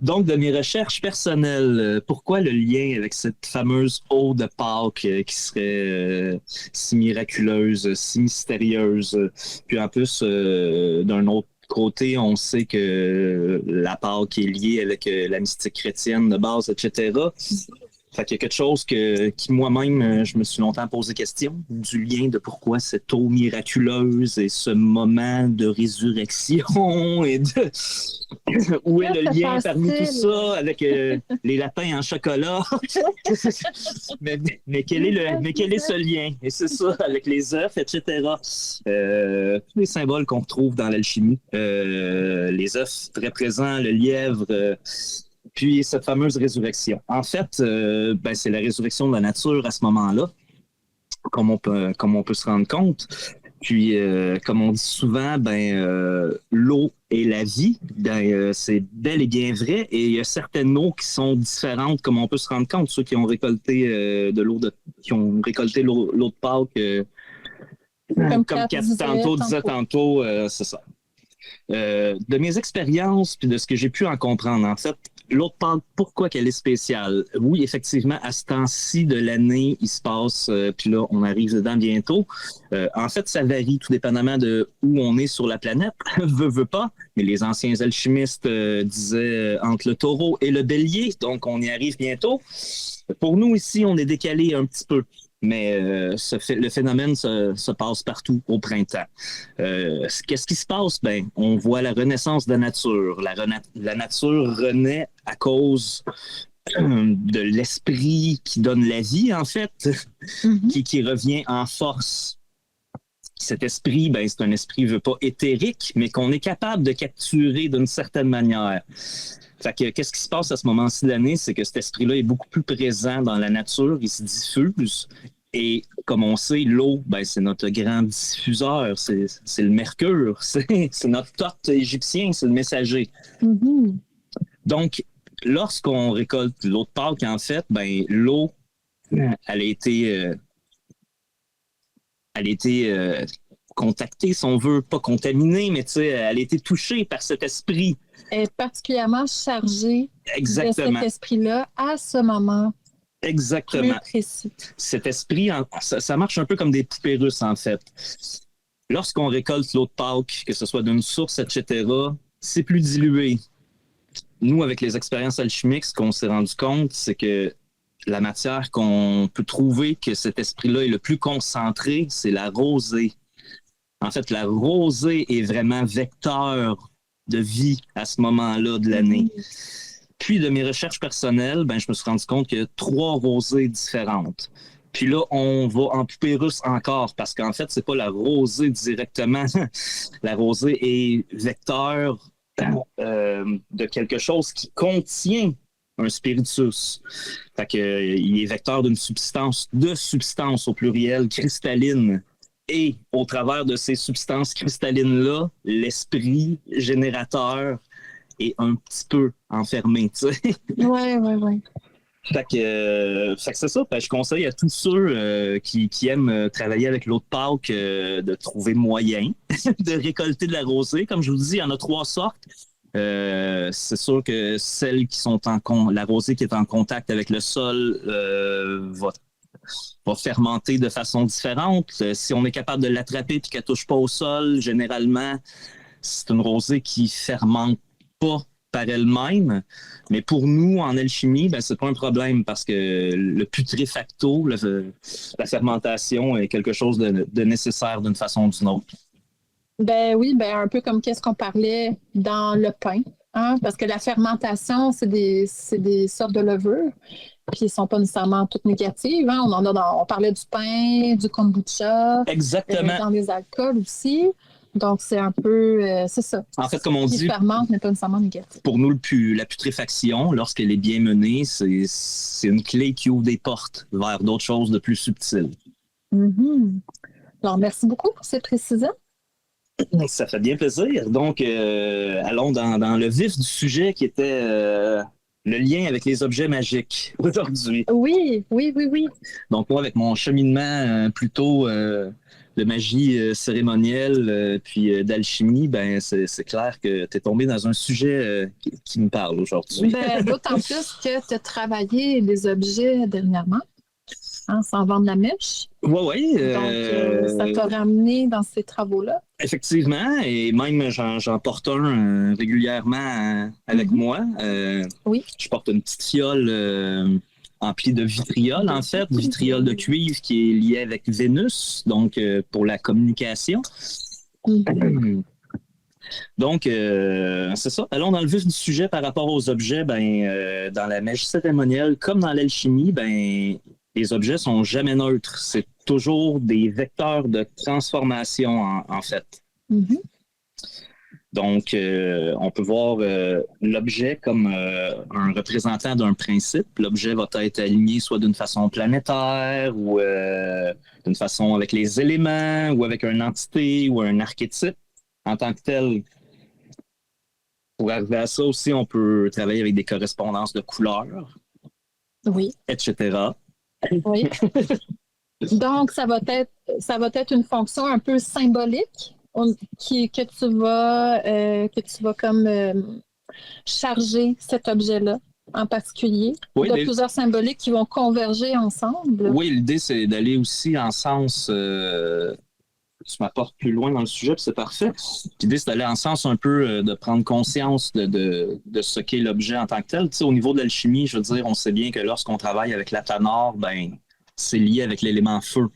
Donc, de mes recherches personnelles, pourquoi le lien avec cette fameuse eau de Pâques qui serait si miraculeuse, si mystérieuse, puis en plus, d'un autre côté, on sait que la Pâques est liée avec la mystique chrétienne de base, etc. Fait qu'il y a quelque chose qui moi-même, je me suis longtemps posé question du lien de pourquoi cette eau miraculeuse et ce moment de résurrection et de où est le lien parmi tout ça avec les lapins en chocolat. mais quel est ce lien? Et c'est ça, avec les œufs, etc. Tous les symboles qu'on retrouve dans l'alchimie. Les œufs très présents, le lièvre, puis cette fameuse résurrection. En fait, c'est la résurrection de la nature à ce moment-là, comme on peut se rendre compte. Puis, comme on dit souvent, l'eau est la vie. C'est bel et bien vrai. Et il y a certaines eaux qui sont différentes, comme on peut se rendre compte. Ceux qui ont récolté l'eau de Pâques, comme Kat disait tantôt, c'est ça. De mes expériences puis de ce que j'ai pu en comprendre, en fait, l'eau de Pâques, pourquoi qu'elle est spéciale? Oui, effectivement, à ce temps-ci de l'année, il se passe, puis là, on arrive dedans bientôt. En fait, ça varie tout dépendamment de où on est sur la planète. veut pas, mais les anciens alchimistes disaient entre le taureau et le bélier, donc on y arrive bientôt. Pour nous, ici, on est décalé un petit peu. Mais le phénomène se passe partout au printemps. Qu'est-ce qui se passe? On voit la renaissance de la nature. La nature renaît à cause de l'esprit qui donne la vie, en fait, qui revient en force. Cet esprit, c'est un esprit, veut pas éthérique, mais qu'on est capable de capturer d'une certaine manière. Fait que, qu'est-ce qui se passe à ce moment-ci de l'année? C'est que cet esprit-là est beaucoup plus présent dans la nature, il se diffuse. Et comme on sait, l'eau, c'est notre grand diffuseur, c'est le mercure, c'est notre Thoth égyptien, c'est le messager. Mm-hmm. Donc, lorsqu'on récolte l'eau de Pâques, en fait, l'eau, elle a été contactée, si on veut, pas contaminée, mais elle a été touchée par cet esprit. Elle est particulièrement chargée de cet esprit-là à ce moment. Exactement. Cet esprit, ça marche un peu comme des poupées russes, en fait. Lorsqu'on récolte l'eau de Pâques, que ce soit d'une source, etc., c'est plus dilué. Nous, avec les expériences alchimiques, ce qu'on s'est rendu compte, c'est que la matière qu'on peut trouver que cet esprit-là est le plus concentré, c'est la rosée. En fait, la rosée est vraiment vecteur de vie à ce moment-là de l'année. Puis, de mes recherches personnelles, je me suis rendu compte qu'il y a 3 rosées différentes. Puis là, on va en poupée russe encore, parce qu'en fait, c'est pas la rosée directement. La rosée est vecteur de quelque chose qui contient un spiritus. Fait que, il est vecteur d'une substance, de substances au pluriel, cristalline. Et au travers de ces substances cristallines-là, l'esprit générateur est un petit peu enfermé, tu sais. Ouais. Fait que c'est ça. Je conseille à tous ceux qui aiment travailler avec l'eau de Pâques de trouver moyen de récolter de la rosée. Comme je vous dis, il y en a 3 sortes. C'est sûr que celles qui sont la rosée qui est en contact avec le sol va fermenter de façon différente. Si on est capable de l'attraper et qu'elle ne touche pas au sol, généralement, c'est une rosée qui fermente pas par elle-même. Mais pour nous, en alchimie, c'est pas un problème parce que le putréfacto, la fermentation est quelque chose de nécessaire d'une façon ou d'une autre. Oui, un peu comme qu'est-ce qu'on parlait dans le pain. Hein? Parce que la fermentation, c'est des sortes de levures. Puis ils ne sont pas nécessairement toutes négatives. Hein? On parlait du pain, du kombucha. Exactement. Dans les alcools aussi. Donc, c'est un peu... c'est ça. En fait, comme on dit... Qui fermente n'est pas nécessairement négatif. Pour nous, la putréfaction, lorsqu'elle est bien menée, c'est une clé qui ouvre des portes vers d'autres choses de plus subtiles. Mm-hmm. Alors, merci beaucoup pour ces précisions. Ça fait bien plaisir. Donc, allons dans le vif du sujet qui était le lien avec les objets magiques aujourd'hui. Oui. Donc, moi, avec mon cheminement plutôt de magie cérémonielle puis d'alchimie, c'est clair que tu es tombé dans un sujet qui me parle aujourd'hui. D'autant plus que tu as travaillé les objets dernièrement. Sans vendre la mèche. Oui. Donc, ça t'a ramené dans ces travaux-là. Effectivement, et même j'en porte un régulièrement avec moi. Oui. Je porte une petite fiole emplie de vitriol, en fait, vitriol de cuivre qui est lié avec Vénus, donc pour la communication. Donc, c'est ça. Allons dans le vif du sujet par rapport aux objets. Dans la magie cérémonielle, comme dans l'alchimie, les objets sont jamais neutres. C'est toujours des vecteurs de transformation, en fait. Mm-hmm. Donc, on peut voir l'objet comme un représentant d'un principe. L'objet va être aligné soit d'une façon planétaire ou d'une façon avec les éléments ou avec une entité ou un archétype en tant que tel. Pour arriver à ça aussi, on peut travailler avec des correspondances de couleurs, etc. Oui. Donc, ça va être une fonction un peu symbolique que tu vas comme charger cet objet-là en particulier. Oui, il y a plusieurs symboliques qui vont converger ensemble. Oui, l'idée, c'est d'aller aussi en sens... tu m'apportes plus loin dans le sujet, puis c'est parfait. L'idée, c'est d'aller en sens un peu de prendre conscience de ce qu'est l'objet en tant que tel. Tu sais, au niveau de l'alchimie, je veux dire, on sait bien que lorsqu'on travaille avec la tanore, c'est lié avec l'élément feu.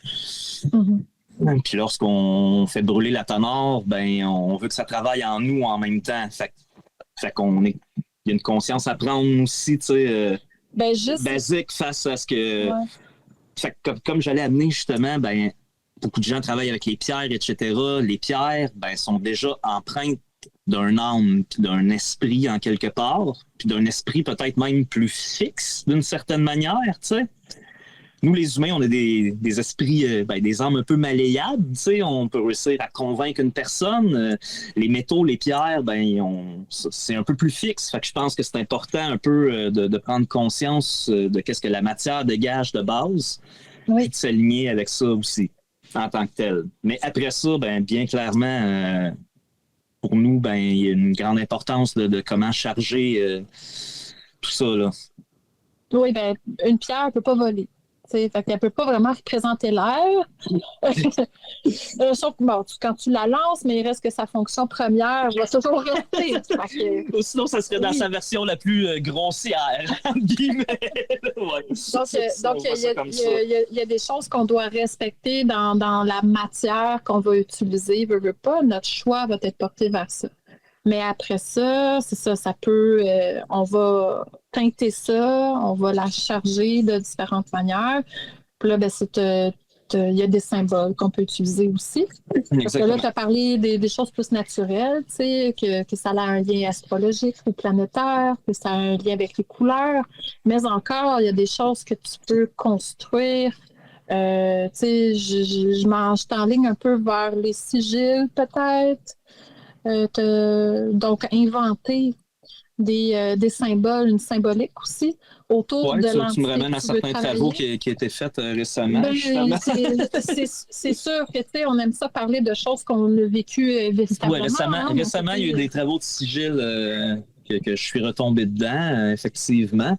Mm-hmm. Puis lorsqu'on fait brûler la tanore, on veut que ça travaille en nous en même temps. Fait qu'on il y a une conscience à prendre aussi, tu sais, basique face à ce que... Ouais. Fait que comme j'allais amener justement, beaucoup de gens travaillent avec les pierres, etc. Les pierres, sont déjà empreintes d'un âme, puis d'un esprit en quelque part, puis d'un esprit peut-être même plus fixe d'une certaine manière, tu sais. Nous, les humains, on a des esprits, des âmes un peu malléables, tu sais. On peut réussir à convaincre une personne. Les métaux, les pierres, c'est un peu plus fixe. Fait que je pense que c'est important un peu de prendre conscience de qu'est-ce que la matière dégage de base, puis de s'aligner avec ça aussi, en tant que tel. Mais après ça, bien clairement, pour nous, il y a une grande importance de comment charger tout ça, là. Oui, une pierre ne peut pas voler. Fait qu'elle ne peut pas vraiment représenter l'air. Sauf que bon, quand tu la lances, mais il reste que sa fonction première va toujours rester. Ou sinon, ça serait dans sa version la plus grossière, entre guillemets. Donc, il y a des choses qu'on doit respecter dans la matière qu'on va utiliser. Veut pas, notre choix va être porté vers ça. Mais après ça, c'est ça, ça peut... on va teinter ça, on va la charger de différentes manières. Puis là, il y a des symboles qu'on peut utiliser aussi. Exactement. Parce que là, tu as parlé des choses plus naturelles, tu sais, que ça a un lien astrologique ou planétaire, que ça a un lien avec les couleurs. Mais encore, il y a des choses que tu peux construire. Tu sais, je t'enligne un peu vers les sigils, peut-être. Donc, inventer des symboles, une symbolique aussi, autour de l'entité. Tu me ramènes à certains travaux qui ont été faits récemment. C'est sûr que, tu sais, on aime ça parler de choses qu'on a vécues véritablement. Oui, récemment, il y a eu des travaux de sigil que je suis retombé dedans, effectivement.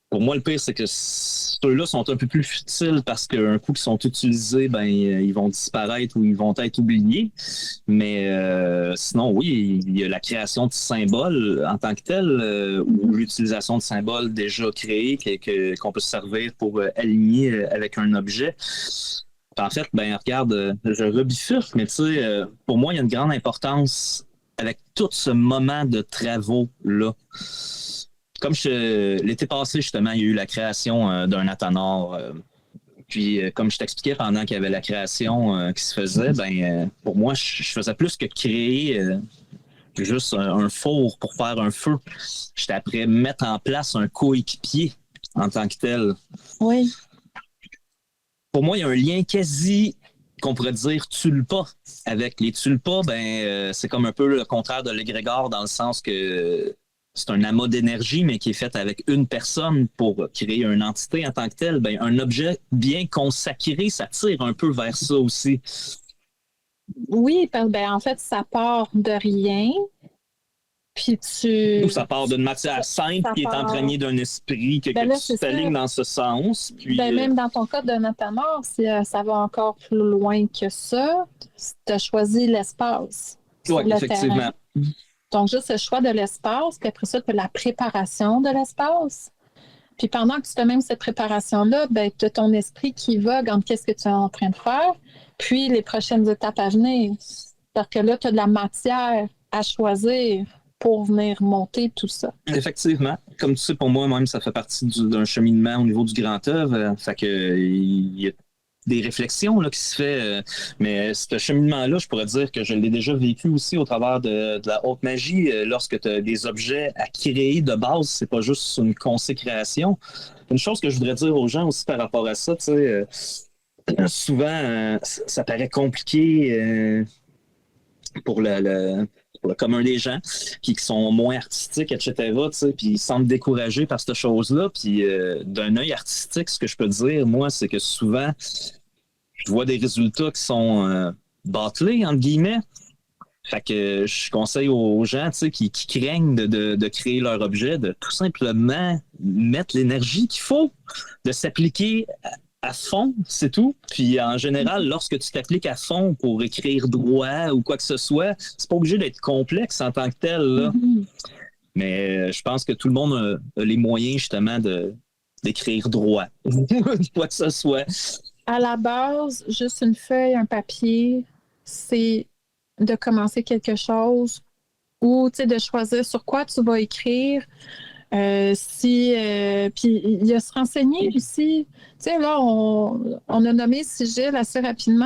Pour moi, le pire, c'est que ceux-là sont un peu plus futiles parce qu'un coup qu'ils sont utilisés, ben ils vont disparaître ou ils vont être oubliés. Mais sinon, oui, il y a la création de symboles en tant que tel ou l'utilisation de symboles déjà créés qu'on peut se servir pour aligner avec un objet. En fait, ben regarde, je rebifurque, mais tu sais, pour moi, il y a une grande importance avec tout ce moment de travaux-là. Comme l'été passé, justement, il y a eu la création d'un Athanor. Puis, comme je t'expliquais pendant qu'il y avait la création qui se faisait, pour moi, je faisais plus que créer juste un four pour faire un feu. J'étais après mettre en place un coéquipier en tant que tel. Oui. Pour moi, il y a un lien quasi, qu'on pourrait dire, tulpa. Avec les tulpas, c'est comme un peu le contraire de l'égrégore dans le sens que c'est un amas d'énergie, mais qui est fait avec une personne pour créer une entité en tant que telle. Un objet bien consacré, ça tire un peu vers ça aussi. Oui, en fait, ça part de rien. Puis Ou ça part d'une matière simple qui est imprégnée d'un esprit que tu t'alignes dans ce sens. Puis, même dans ton cas d'un Athanor, ça va encore plus loin que ça. Tu as choisi l'espace. Oui, effectivement. Terrain. Donc, juste le choix de l'espace, puis après ça, tu as la préparation de l'espace. Puis pendant que tu fais même cette préparation-là, tu as ton esprit qui vogue entre qu'est-ce que tu es en train de faire, puis les prochaines étapes à venir. C'est-à-dire que là, tu as de la matière à choisir pour venir monter tout ça. Effectivement. Comme tu sais, pour moi, même, ça fait partie d'un cheminement au niveau du grand œuvre. Fait que il y a des réflexions là, qui se fait. Mais ce cheminement-là, je pourrais dire que je l'ai déjà vécu aussi au travers de la haute magie. Lorsque tu as des objets à créer de base, c'est pas juste une consécration. Une chose que je voudrais dire aux gens aussi par rapport à ça, tu sais, souvent, ça paraît compliqué pour le commun des gens qui sont moins artistiques, etc., puis ils semblent découragés par cette chose-là. Puis d'un œil artistique, ce que je peux dire, moi, c'est que souvent, je vois des résultats qui sont bâclés, entre guillemets. Fait que je conseille aux gens qui craignent de créer leur objet, de tout simplement mettre l'énergie qu'il faut, de s'appliquer à fond, c'est tout. Puis en général, lorsque tu t'appliques à fond pour écrire droit ou quoi que ce soit, c'est pas obligé d'être complexe en tant que tel. Là. Mm-hmm. Mais je pense que tout le monde a les moyens justement d'écrire droit, quoi que ce soit. À la base, juste une feuille, un papier, c'est de commencer quelque chose ou de choisir sur quoi tu vas écrire. Puis il y a se renseigner aussi. Tu sais, là, on a nommé sigil assez rapidement,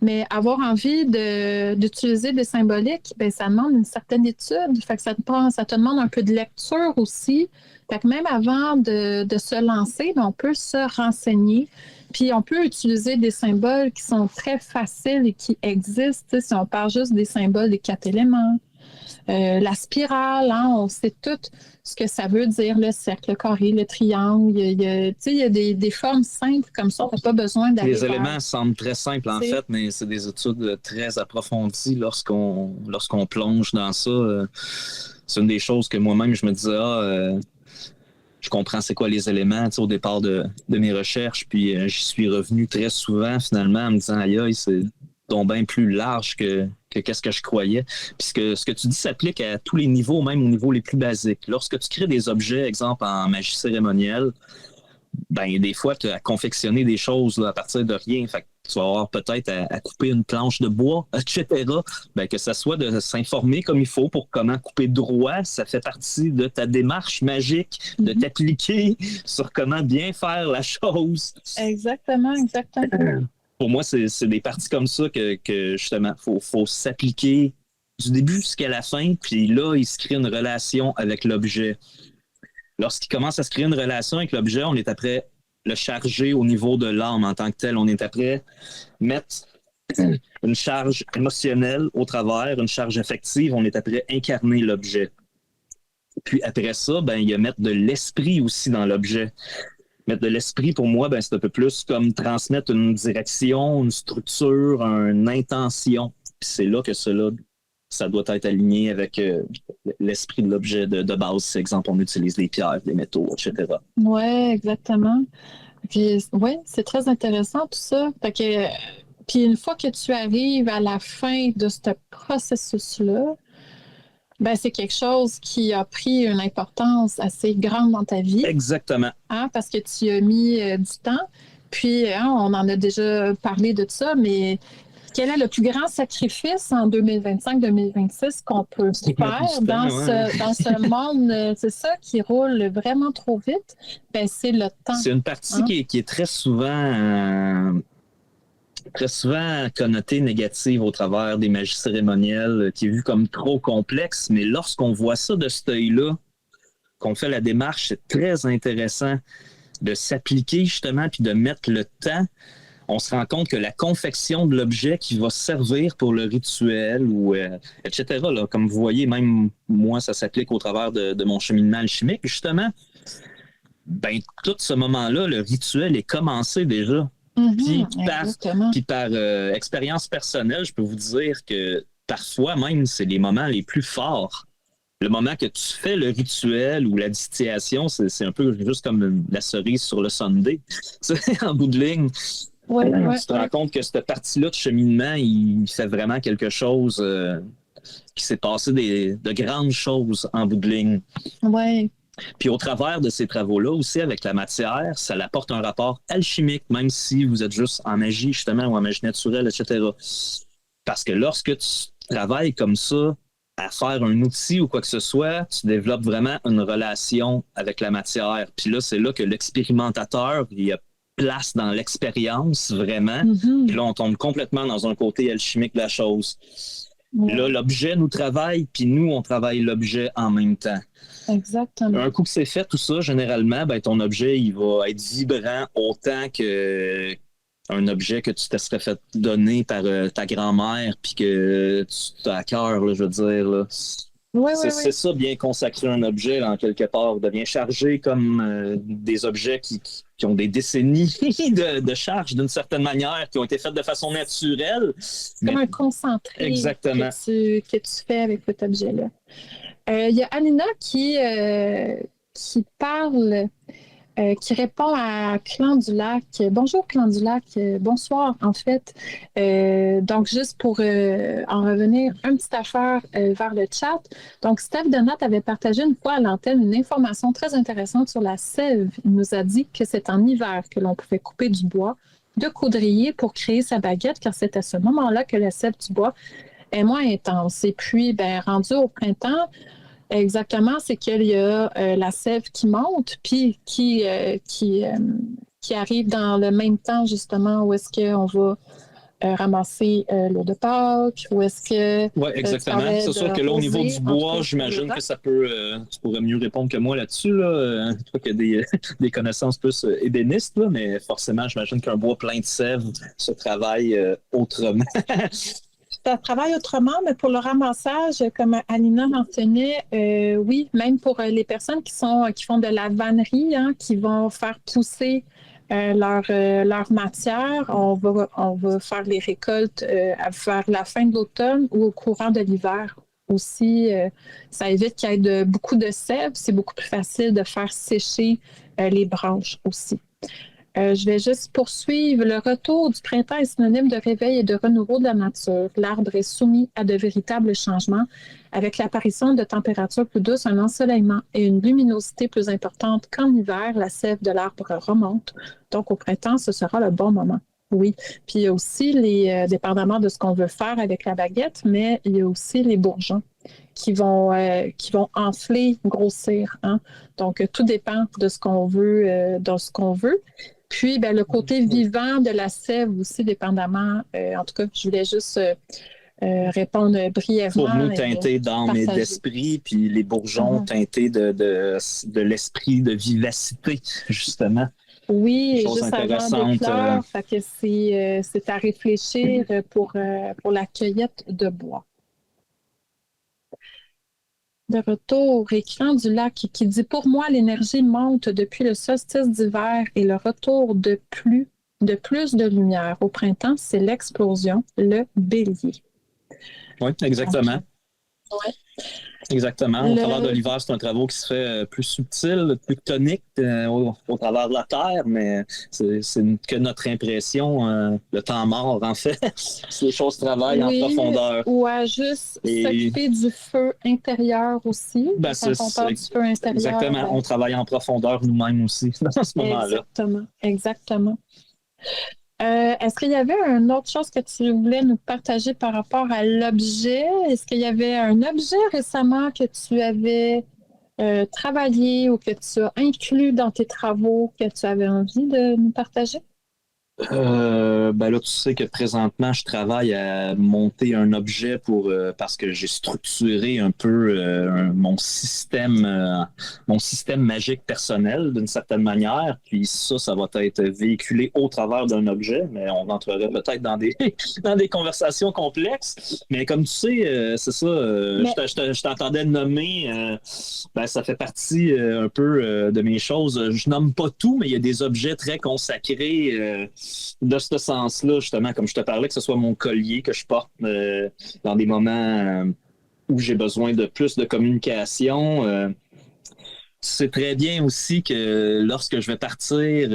mais avoir envie d'utiliser des symboliques, ça demande une certaine étude. Fait que ça te demande un peu de lecture aussi. Fait que même avant de se lancer, on peut se renseigner. Puis on peut utiliser des symboles qui sont très faciles et qui existent. Si on parle juste des symboles des 4 éléments. La spirale, on sait tout ce que ça veut dire, le cercle, le carré, le triangle. Il y a des formes simples comme ça, on n'a pas besoin d'aller Les éléments semblent très simples en fait, mais c'est des études très approfondies lorsqu'on plonge dans ça. C'est une des choses que moi-même, je me disais, je comprends c'est quoi les éléments au départ de mes recherches, puis j'y suis revenu très souvent finalement en me disant aïe, c'est donc bien plus large que qu'est-ce que je croyais. Puis ce que tu dis s'applique à tous les niveaux, même aux niveaux les plus basiques. Lorsque tu crées des objets, exemple en magie cérémonielle, ben des fois, tu as confectionné des choses là, à partir de rien. Fait que tu vas avoir peut-être à couper une planche de bois, etc. Ben, que ça soit de s'informer comme il faut pour comment couper droit, ça fait partie de ta démarche magique, de t'appliquer sur comment bien faire la chose. Exactement. Pour moi, c'est des parties comme ça que justement, faut s'appliquer du début jusqu'à la fin, puis là, il se crée une relation avec l'objet. Lorsqu'il commence à se créer une relation avec l'objet, on est après le charger au niveau de l'âme en tant que tel. On est après mettre une charge émotionnelle au travers, une charge affective. On est après incarner l'objet. Puis après ça, ben, il y a mettre de l'esprit aussi dans l'objet. Mettre de l'esprit, pour moi, ben, c'est un peu plus comme transmettre une direction, une structure, une intention. Puis c'est là que cela, ça doit être aligné avec l'esprit de l'objet de base. Par exemple, on utilise les pierres, les métaux, etc. Oui, exactement. Puis, oui, c'est très intéressant tout ça. Fait que, puis une fois que tu arrives à la fin de ce processus-là, ben, c'est quelque chose qui a pris une importance assez grande dans ta vie. Exactement. Hein, parce que tu as mis du temps. Puis, on en a déjà parlé de ça, mais quel est le plus grand sacrifice en 2025-2026 qu'on peut faire dans ce monde, c'est ça, qui roule vraiment trop vite? Ben, c'est le temps. C'est une partie qui est très souvent connotée négative au travers des magies cérémonielles, qui est vue comme trop complexe, mais lorsqu'on voit ça de cet œil-là, qu'on fait la démarche, c'est très intéressant de s'appliquer justement puis de mettre le temps. On se rend compte que la confection de l'objet qui va servir pour le rituel, ou etc., là, comme vous voyez, même moi, ça s'applique au travers de mon cheminement alchimique, justement, ben, tout ce moment-là, le rituel est commencé déjà. Puis par expérience personnelle, je peux vous dire que parfois même, c'est les moments les plus forts. Le moment que tu fais le rituel ou la distillation, c'est un peu juste comme la cerise sur le sundae. En bout de ligne, tu te rends compte que cette partie-là de cheminement, il fait vraiment quelque chose qui s'est passé de grandes choses en bout de ligne. Oui. Puis au travers de ces travaux-là aussi, avec la matière, ça apporte un rapport alchimique, même si vous êtes juste en magie, justement, ou en magie naturelle, etc. Parce que lorsque tu travailles comme ça, à faire un outil ou quoi que ce soit, tu développes vraiment une relation avec la matière. Puis là, c'est là que l'expérimentateur, il a place dans l'expérience, vraiment. Puis là, on tombe complètement dans un côté alchimique de la chose. Là, l'objet nous travaille, puis nous, on travaille l'objet en même temps. Exactement. Un coup que c'est fait, tout ça, généralement, ben, ton objet, il va être vibrant autant que un objet que tu te serais fait donner par ta grand-mère, puis que tu as à cœur, là, je veux dire. Là. C'est ça, bien consacrer un objet, là, en quelque part, devient chargé comme des objets qui ont des décennies de charge, d'une certaine manière, qui ont été faites de façon naturelle. Comme un concentré exactement. Que tu fais avec cet objet-là. Il y a Anina qui parle, qui répond à Clan du Lac. Bonjour Clan du Lac, bonsoir en fait. Donc juste pour en revenir, une petite affaire vers le chat. Donc Steph Donat avait partagé une fois à l'antenne une information très intéressante sur la sève. Il nous a dit que c'est en hiver que l'on pouvait couper du bois de coudrier pour créer sa baguette, car c'est à ce moment-là que la sève du bois est moins intense. Et puis, ben, rendu au printemps, exactement, c'est qu'il y a la sève qui monte, puis qui arrive dans le même temps, justement, où est-ce qu'on va ramasser l'eau de Pâques, où est-ce que... Oui, exactement. C'est sûr que là, au niveau du bois, j'imagine que ça peut... tu pourrais mieux répondre que moi là-dessus. Là. Toi qui as des connaissances plus ébénistes, là, mais forcément, j'imagine qu'un bois plein de sève se travaille autrement. Ça travaille autrement, mais pour le ramassage, comme Alina mentionnait, oui, même pour les personnes qui font de la vannerie, hein, qui vont faire pousser leur matière, on va faire les récoltes vers la fin de l'automne ou au courant de l'hiver aussi, ça évite qu'il y ait beaucoup de sève. C'est beaucoup plus facile de faire sécher les branches aussi. Je vais juste poursuivre. Le retour du printemps est synonyme de réveil et de renouveau de la nature. L'arbre est soumis à de véritables changements avec l'apparition de températures plus douces, un ensoleillement et une luminosité plus importante qu'en hiver. La sève de l'arbre remonte. Donc, au printemps, ce sera le bon moment. Oui. Puis, il y a aussi, dépendamment de ce qu'on veut faire avec la baguette, mais il y a aussi les bourgeons qui vont enfler, grossir. Hein? Donc, tout dépend de ce qu'on veut. Puis, le côté vivant de la sève aussi, dépendamment. En tout cas, je voulais juste répondre brièvement. Pour nous, teinté d'âme et d'esprit, puis les bourgeons teintés de l'esprit, de vivacité, justement. Oui, juste avant des fleurs, fait que c'est à réfléchir pour la cueillette de bois. De retour, écran du lac qui dit « Pour moi, l'énergie monte depuis le solstice d'hiver et le retour de plus de lumière. Au printemps, c'est l'explosion, le bélier. » Oui, exactement. Oui. Exactement. Au travers de l'hiver, c'est un travail qui se fait plus subtil, plus tonique au travers de la Terre, mais c'est que notre impression, le temps mort, en fait. Si les choses travaillent en profondeur. Ou à juste s'occuper du feu intérieur aussi. Quand on parle du feu intérieur. Exactement. On travaille en profondeur nous-mêmes aussi dans ce moment-là. Exactement. Est-ce qu'il y avait une autre chose que tu voulais nous partager par rapport à l'objet? Est-ce qu'il y avait un objet récemment que tu avais travaillé ou que tu as inclus dans tes travaux que tu avais envie de nous partager? Là, tu sais que présentement, je travaille à monter un objet parce que j'ai structuré un peu mon système magique personnel d'une certaine manière. Puis ça va être véhiculé au travers d'un objet, mais on rentrerait peut-être dans des conversations complexes. Mais comme tu sais, c'est ça, je t'entendais nommer, ça fait partie un peu de mes choses. Je nomme pas tout, mais il y a des objets très consacrés de ce sens-là, justement, comme je te parlais, que ce soit mon collier que je porte dans des moments où j'ai besoin de plus de communication. C'est très bien aussi que lorsque je vais partir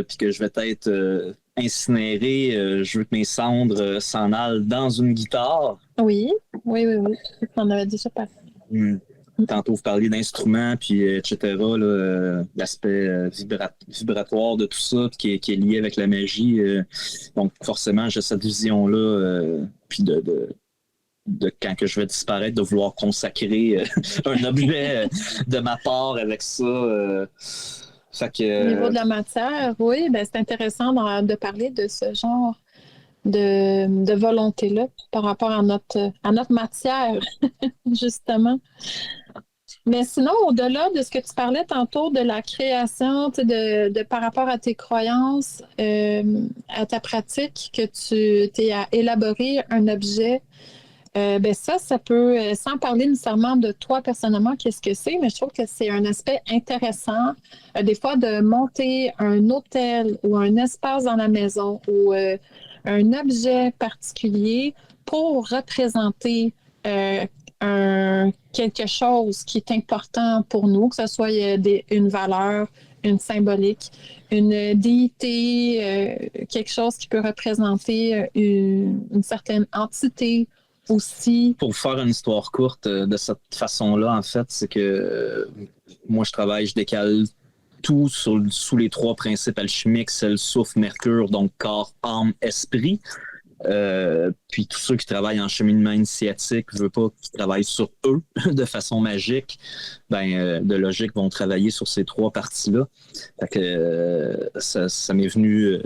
puis que je vais être incinéré, je veux que mes cendres s'en aillent dans une guitare. Oui. On avait déjà parlé. Tantôt, vous parliez d'instruments, puis etc., l'aspect vibratoire de tout ça, qui est lié avec la magie. Donc, forcément, j'ai cette vision-là, puis de quand que je vais disparaître, de vouloir consacrer un objet de ma part avec ça. Au niveau de la matière, oui, c'est intéressant de parler de ce genre de volonté-là par rapport à notre matière, justement. Mais sinon, au-delà de ce que tu parlais tantôt de la création, de par rapport à tes croyances, à ta pratique, que tu t'es à élaborer un objet, ça peut, sans parler nécessairement de toi personnellement, qu'est-ce que c'est, mais je trouve que c'est un aspect intéressant, des fois, de monter un hôtel ou un espace dans la maison ou un objet particulier pour représenter quelque chose qui est important pour nous, que ce soit une valeur, une symbolique, une déité, quelque chose qui peut représenter une certaine entité aussi. Pour faire une histoire courte de cette façon-là, en fait, c'est que moi, je décale tout sous les 3 principes alchimiques, c'est le souffle, Mercure, donc corps, âme, esprit. Puis tous ceux qui travaillent en cheminement initiatique, je veux pas qu'ils travaillent sur eux de façon magique, de logique vont travailler sur ces 3 parties-là. Fait que ça m'est venu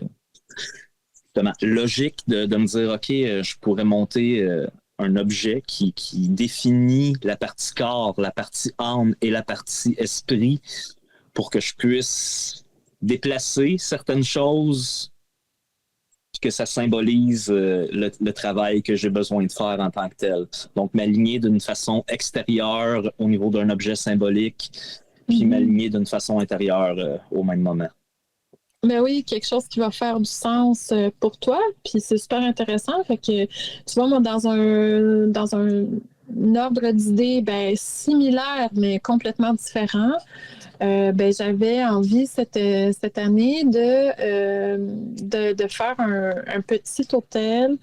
logique de me dire, OK, je pourrais monter un objet qui définit la partie corps, la partie âme et la partie esprit pour que je puisse déplacer certaines choses, que ça symbolise le travail que j'ai besoin de faire en tant que tel. Donc, m'aligner d'une façon extérieure au niveau d'un objet symbolique, puis m'aligner d'une façon intérieure au même moment. Ben oui, quelque chose qui va faire du sens pour toi, puis c'est super intéressant. Fait que, tu vois, moi, dans un ordre d'idées similaire, mais complètement différent. J'avais envie cette année de faire un petit hôtel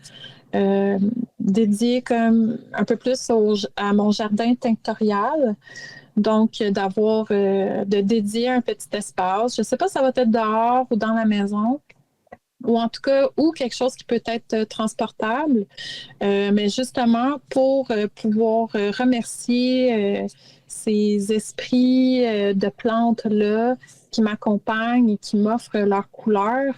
dédié comme un peu plus à mon jardin tinctorial. Donc, de dédier un petit espace. Je ne sais pas si ça va être dehors ou dans la maison, ou en tout cas, ou quelque chose qui peut être transportable. Mais justement, pour pouvoir remercier ces esprits de plantes-là qui m'accompagnent et qui m'offrent leurs couleurs.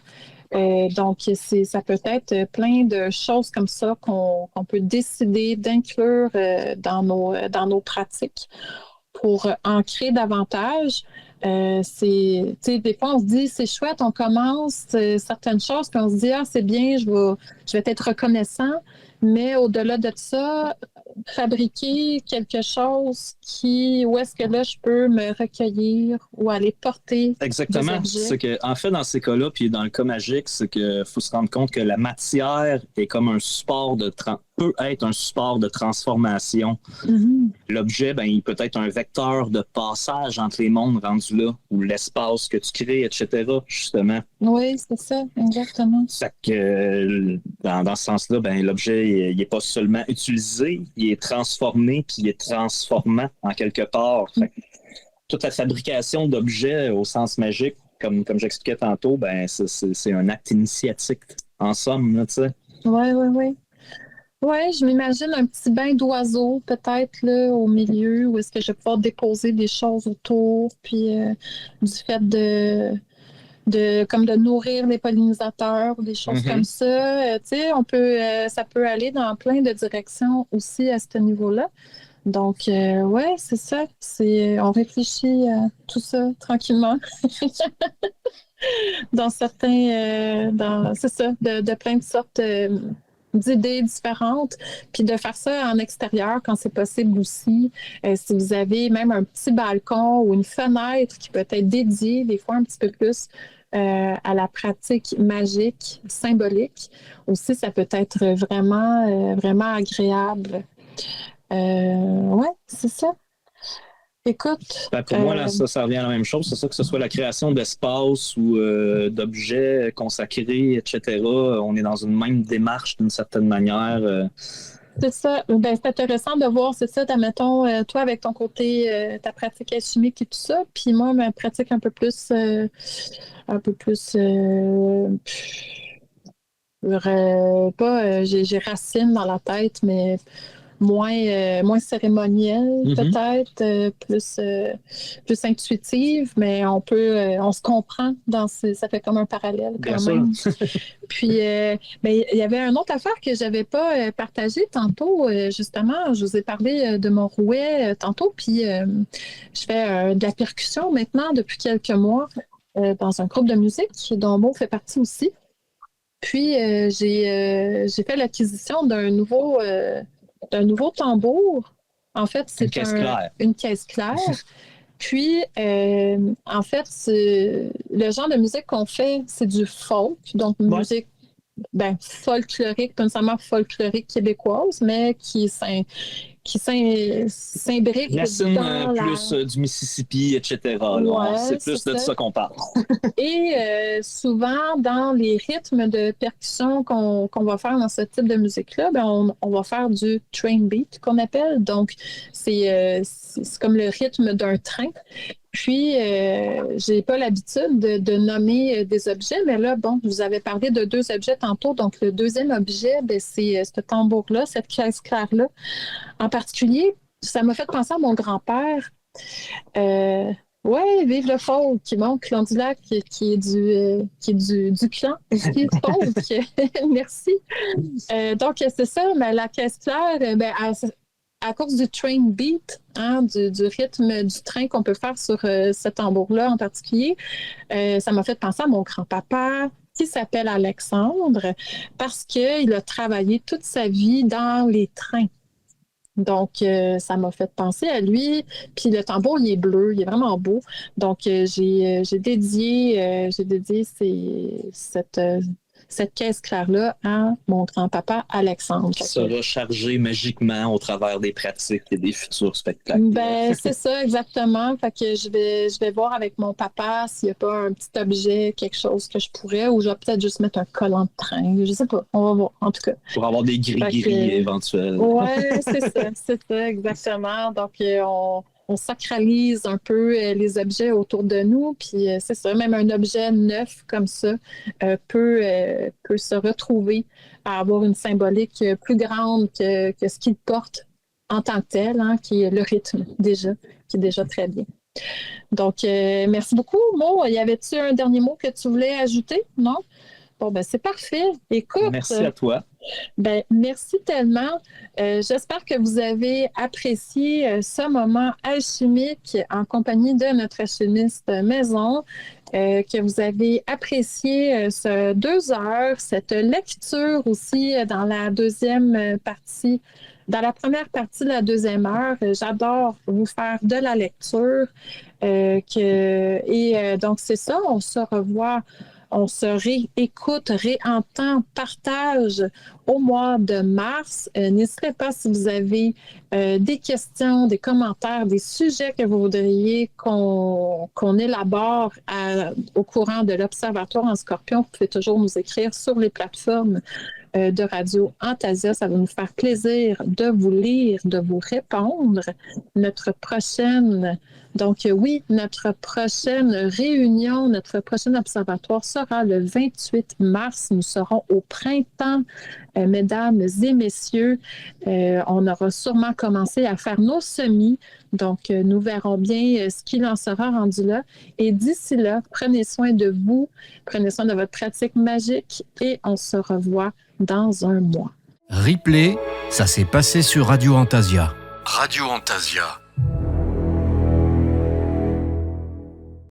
Donc, ça peut être plein de choses comme ça qu'on peut décider d'inclure dans nos pratiques pour ancrer davantage. Des fois, on se dit, c'est chouette, on commence certaines choses, puis on se dit, c'est bien, je vais être reconnaissant, mais au-delà de ça, fabriquer quelque chose où est-ce que là, je peux me recueillir ou aller porter Exactement. des objets. C'est que, en fait, dans ces cas-là, puis dans le cas magique, c'est qu'il faut se rendre compte que la matière est comme un support peut être un support de transformation. Mm-hmm. L'objet, il peut être un vecteur de passage entre les mondes rendus là, ou l'espace que tu crées, etc., justement. Oui, c'est ça, exactement. Fait que, dans ce sens-là, l'objet, il n'est pas seulement utilisé, il est transformé, puis il est transformant en quelque part. Fait que, toute la fabrication d'objets au sens magique, comme j'expliquais tantôt, c'est un acte initiatique, en somme, tu sais. Oui. Oui, je m'imagine un petit bain d'oiseaux, peut-être, là, au milieu, où est-ce que je vais pouvoir déposer des choses autour, puis du fait de nourrir les pollinisateurs ou des choses comme ça. Ça peut aller dans plein de directions aussi à ce niveau-là. Donc, c'est ça. On réfléchit à tout ça tranquillement. Dans certains... c'est ça, de plein de sortes d'idées différentes. Puis de faire ça en extérieur quand c'est possible aussi. Si vous avez même un petit balcon ou une fenêtre qui peut être dédiée, des fois un petit peu plus à la pratique magique, symbolique, aussi, ça peut être vraiment, vraiment agréable. C'est ça. Écoute. Pour moi, là, ça revient à la même chose. C'est ça, que ce soit la création d'espace ou d'objets consacrés, etc. On est dans une même démarche d'une certaine manière. C'est ça. C'est intéressant de voir, c'est ça, admettons, toi, avec ton côté, ta pratique alchimique et tout ça, puis moi, ma pratique un peu plus j'ai racine dans la tête, mais moins cérémonielle, peut-être, plus intuitive, mais on se comprend ça fait comme un parallèle quand Bien même. Sûr. Puis, il y avait une autre affaire que j'avais pas partagée tantôt, justement, je vous ai parlé de mon rouet tantôt, puis je fais de la percussion maintenant depuis quelques mois dans un groupe de musique dont Mo fait partie aussi. Puis, j'ai fait l'acquisition d'un nouveau tambour. En fait, c'est une caisse claire. Puis, en fait, le genre de musique qu'on fait, c'est du folk, donc musique folklorique, pas nécessairement folklorique québécoise, mais qui s'imbrique dans plus du Mississippi, etc. C'est plus de ça qu'on parle. Et souvent, dans les rythmes de percussion qu'on va faire dans ce type de musique-là, on va faire du train beat qu'on appelle. Donc, c'est comme le rythme d'un train. Puis, j'ai pas l'habitude de nommer des objets, mais là, je vous avais parlé de 2 objets tantôt. Donc, le deuxième objet, c'est ce tambour-là, cette caisse claire-là. En particulier, ça m'a fait penser à mon grand-père. Vive le folk, mon Clondulac, qui est du clan. Folk. Merci. Donc, c'est ça, mais la caisse claire, à cause du train beat, du rythme du train qu'on peut faire sur ce tambour-là en particulier, ça m'a fait penser à mon grand-papa qui s'appelle Alexandre parce qu'il a travaillé toute sa vie dans les trains. Donc, ça m'a fait penser à lui. Puis le tambour, il est bleu, il est vraiment beau. Donc, j'ai dédié cette caisse claire-là à mon grand-papa Alexandre. Qui sera chargé magiquement au travers des pratiques et des futurs spectacles. Ben, c'est ça, exactement. Fait que je vais voir avec mon papa s'il n'y a pas un petit objet, quelque chose que je pourrais, ou je vais peut-être juste mettre un collant de train. Je sais pas. On va voir, en tout cas. Pour avoir des gris-gris éventuels. Oui, c'est ça, exactement. Donc, on sacralise un peu les objets autour de nous, puis c'est ça, même un objet neuf comme ça peut se retrouver à avoir une symbolique plus grande que ce qu'il porte en tant que tel, hein, qui est le rythme déjà, qui est déjà très bien. Donc, merci beaucoup. Mo, y avait-tu un dernier mot que tu voulais ajouter? Non? Bon, ben c'est parfait. Écoute. Merci à toi. Ben, merci tellement. J'espère que vous avez apprécié ce moment alchimique en compagnie de notre alchimiste maison, que vous avez apprécié ce 2 heures, cette lecture aussi dans la deuxième partie. Dans la première partie de la deuxième heure, j'adore vous faire de la lecture. Donc, c'est ça, on se revoit. On se réécoute, réentend, partage au mois de mars. N'hésitez pas si vous avez des questions, des commentaires, des sujets que vous voudriez qu'on élabore au courant de l'Observatoire en Scorpion. Vous pouvez toujours nous écrire sur les plateformes de Radio Antasia. Ça va nous faire plaisir de vous lire, de vous répondre. Notre prochaine réunion, notre prochain observatoire sera le 28 mars. Nous serons au printemps, mesdames et messieurs. On aura sûrement commencé à faire nos semis. Donc, nous verrons bien ce qu'il en sera rendu là. Et d'ici là, prenez soin de vous, prenez soin de votre pratique magique et on se revoit dans un mois. Replay, ça s'est passé sur Radio Antasia. Radio Antasia.